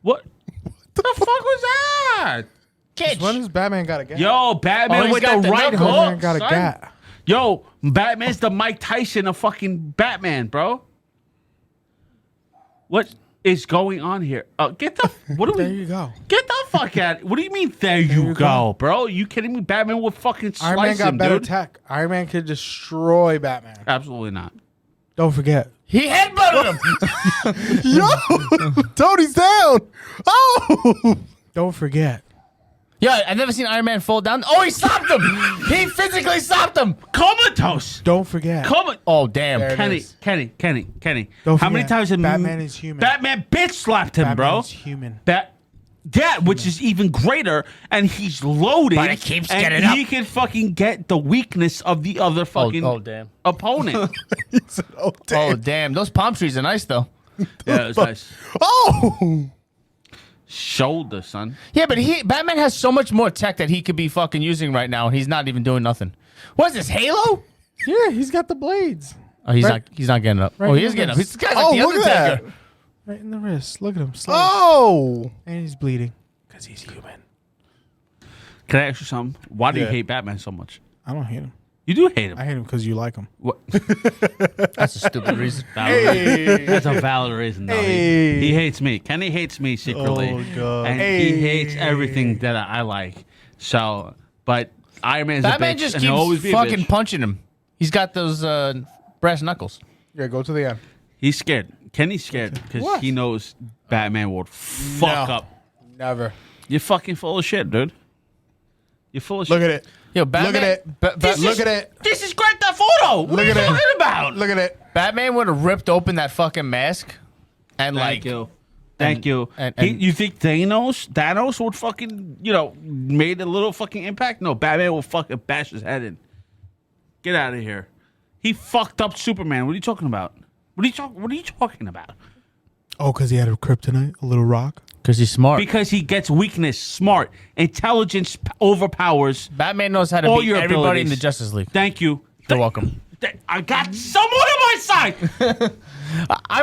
What? The fuck was that? Kitch. When does Batman got a gat? Yo, Batman Oh, he's with got the the right knuckle. Batman hook. got a son. gat. Yo, Batman's the Mike Tyson of fucking Batman, bro. What is going on here? Get the. What are There we? you go. Get the fuck out! What do you mean? There you go, bro. You kidding me? Batman would fucking Iron Man slice got him, better dude. tech. Iron Man could destroy Batman. Absolutely not. Don't forget. He headbutted him. Yo, Tony's down. Oh, Don't forget. Yeah, I've never seen Iron Man fall down. Oh, he stopped him. He physically stopped him. Comatose. Don't forget. Oh, damn. There it Kenny. Don't How many forget, times did Batman is human. Batman bitch slapped him, Batman bro? is human. Yeah, which is even greater, and he's loaded. But it keeps and getting he can fucking get the weakness of the other fucking damn. opponent. Oh, damn. Those palm trees are nice, though. Yeah, it was nice. Oh! Shoulder, son. Yeah, but Batman has so much more tech that he could be fucking using right now, and he's not even doing nothing. What is this, Halo? Yeah, he's got the blades. Oh, he's not getting up. Right Oh, in he is the getting up. wrist. This guy's like the look at that. Undertaker. Right in the wrist. Look at him. Slash. Oh, And he's bleeding. Because he's human. Can I ask you something? Why do you Yeah. hate Batman so much? I don't hate him. You do hate him. I hate him because you like him. What? That's a stupid reason. That's a valid reason. Though. Hey. He hates me. Kenny hates me secretly. Oh, God. And he hates everything that I like. So, but Iron Man's Batman a bitch, just and he'll always keeps be a fucking bitch. punching him. He's got those brass knuckles. Yeah, go to the end. He's scared. Kenny's scared because What? he knows Batman will fuck No. up. Never. You're fucking full of shit, dude. You're full of Look shit. at it. Yo, Batman, Look at it. Look at it. This is Grand Theft Auto. What Look are you at it. talking about? Look at it. Batman would have ripped open that fucking mask and Thank like you. Thank you. and- You think Thanos would fucking, made a little fucking impact? No, Batman will fucking bash his head in. Get out of here. He fucked up Superman. What are you talking about? What are you talking about? Oh, because he had a kryptonite, a little rock. because he's smart. Because he gets weakness, smart, intelligence overpowers. Batman knows how to all beat your everybody in abilities. the Justice League. Thank you. You're welcome. I got someone on my side. I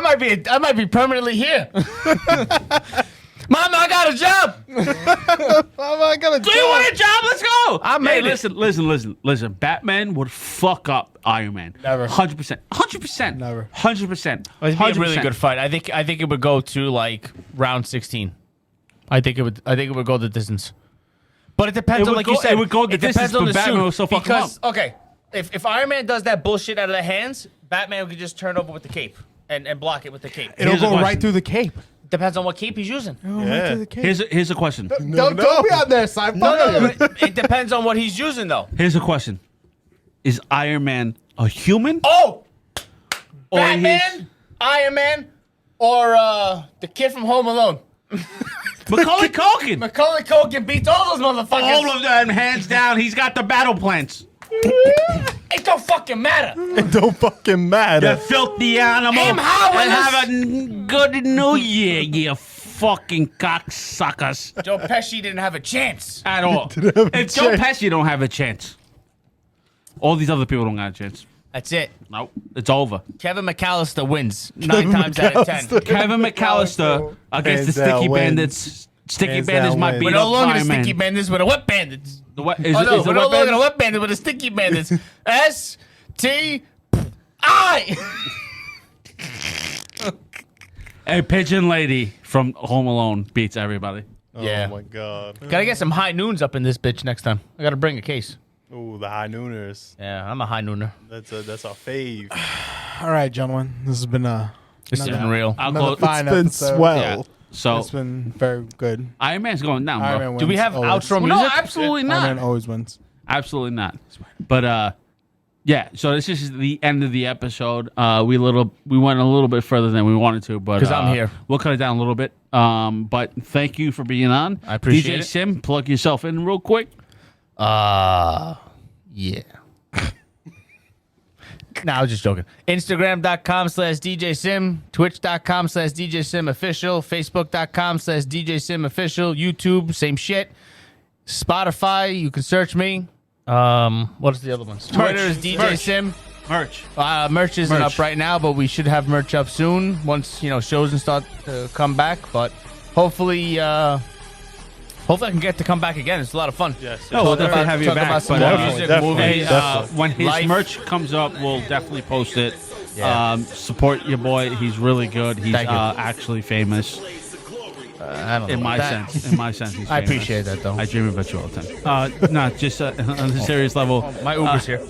might be permanently here. Mama, I got a job. I got a Do you want a job? Let's go. I made it. Listen. Batman would fuck up Iron Man. Never. 100%. 100%. Never. 100%. It'd be a really good fight. I think it would go to like round 16. I think it would go the distance. But it depends It on would like go- you said. it would go the depends distance, on but the Batman suit. will still fuck him Because okay, if Iron Man does that bullshit out of the hands, Batman could just turn over with the cape and block it with the cape. It'll Here's a go right question. through the cape. Depends on what cape he's using. It'll go Yeah. right through the cape. Here's a question. Don't be on there, Simon. No, it depends on what he's using though. Here's a question. Is Iron Man a human? Oh, Or Batman, Iron Man, or the kid from Home Alone. Macaulay Culkin. Macaulay Culkin beats all those motherfuckers. All of them, hands down. He's got the battle plans. It don't fucking matter. It don't fucking matter. You filthy animal. Aim high, And Willis. have a good new year, you fucking cocksuckers. Joe Pesci didn't have a chance. At all. If Joe Pesci don't have a chance, all these other people don't got a chance. That's it. Nope. It's over. Kevin McAllister wins 9 times out of 10. Kevin McAllister against the Hands down Sticky wins. Bandits. Sticky Hands Bandits down might wins. beat We're up no longer the Iron Man. Sticky Bandits, we're the Wet Bandits. The what? Oh Is no, it we're the no what longer the bandits? Wet Bandits, we're the Sticky Bandits. S-T-I. A pigeon lady from Home Alone beats everybody. Yeah. Oh my god. Gotta get some high noons up in this bitch next time. I gotta bring a case. Ooh, the high nooners. Yeah, I'm a high nooner. That's our fave. All right, gentlemen. This has been This isn't real. I'll another close. fine It's been episode. swell. Yeah. So It's been very good. Iron Man's going down, Iron bro. Man Do we wins have always. outro No, music? absolutely Iron Man not. always wins. Absolutely not. But yeah. So this is the end of the episode. We went a little bit further than we wanted to, but 'Cause I'm here. We'll cut it down a little bit. But thank you for being on. I appreciate DJ it. CiM, plug yourself in real quick. Yeah. Nah, I was just joking. Instagram.com/DJ CiM, Twitch.com/DJ CiM official, Facebook.com/DJ CiM official, YouTube, same shit. Spotify, you can search me. What is the other ones? Twitter is DJ Merch. CiM. Merch. Merch isn't Merch. up right now, but we should have merch up soon once shows and start to come back. But hopefully I can get to come back again. It's a lot of fun. Yes. No, we'll Talk definitely about- have you talk back. about some But, more definitely, music, definitely. movies. when his life. merch comes up, we'll definitely post it. Yeah. Support your boy. He's really good. He's Thank you. actually famous. I don't know In my about that. sense. In my sense, he's famous. I appreciate that, though. I dream about you all the time. No, just on a serious level. My Uber's here.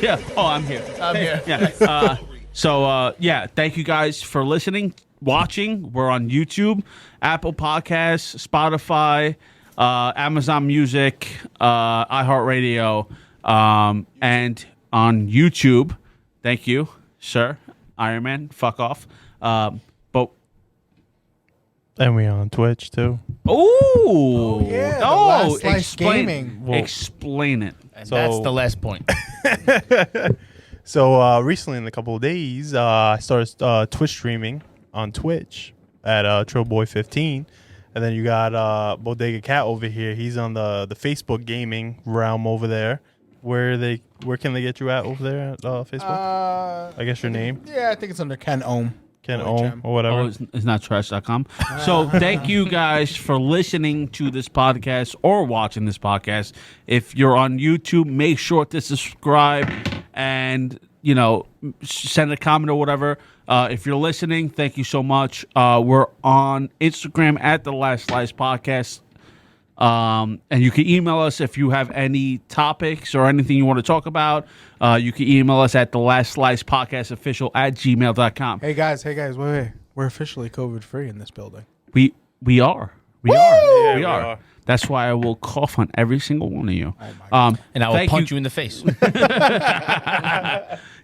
Yeah. Oh, I'm here. I'm here. Yeah. So, thank you guys for listening. watching, we're on YouTube, Apple Podcasts, Spotify, Amazon Music, iHeartRadio, and on YouTube. Thank you, sir. Iron Man, fuck off. But And we on Twitch too. Yeah, the Last Slice Gaming. Explain it. And So- that's the last point. So recently, in a couple of days, I started Twitch streaming on Twitch at Trillboy15, and then you got Bodega Cat over here. He's on the Facebook gaming realm over there. Where can they get you at over there at Facebook? I guess your name, Yeah, I think it's under Ken Ohm. Ken Boy Ohm Gem. or whatever. Oh, it's not trash.com. So thank you guys for listening to this podcast or watching this podcast. If you're on YouTube, make sure to subscribe and, send a comment or whatever. If you're listening, thank you so much. We're on Instagram at The Last Slice Podcast. And you can email us if you have any topics or anything you want to talk about. You can email us at thelast.slicepodcastofficial@gmail.com. Hey guys, wait. We're officially COVID free in this building. We are. We Yeah, we are. are. That's why I will cough on every single one of you. And I will punch you in the face.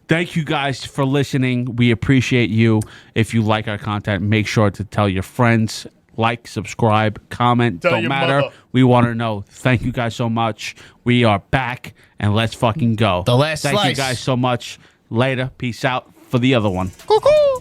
Thank you guys for listening. We appreciate you. If you like our content, make sure to tell your friends. Like, subscribe, comment. Tell Don't your matter. mother. We want to know. Thank you guys so much. We are back, and let's fucking go. The Last Thank you Slice. guys so much. Later. Peace out for the other one. Cuckoo!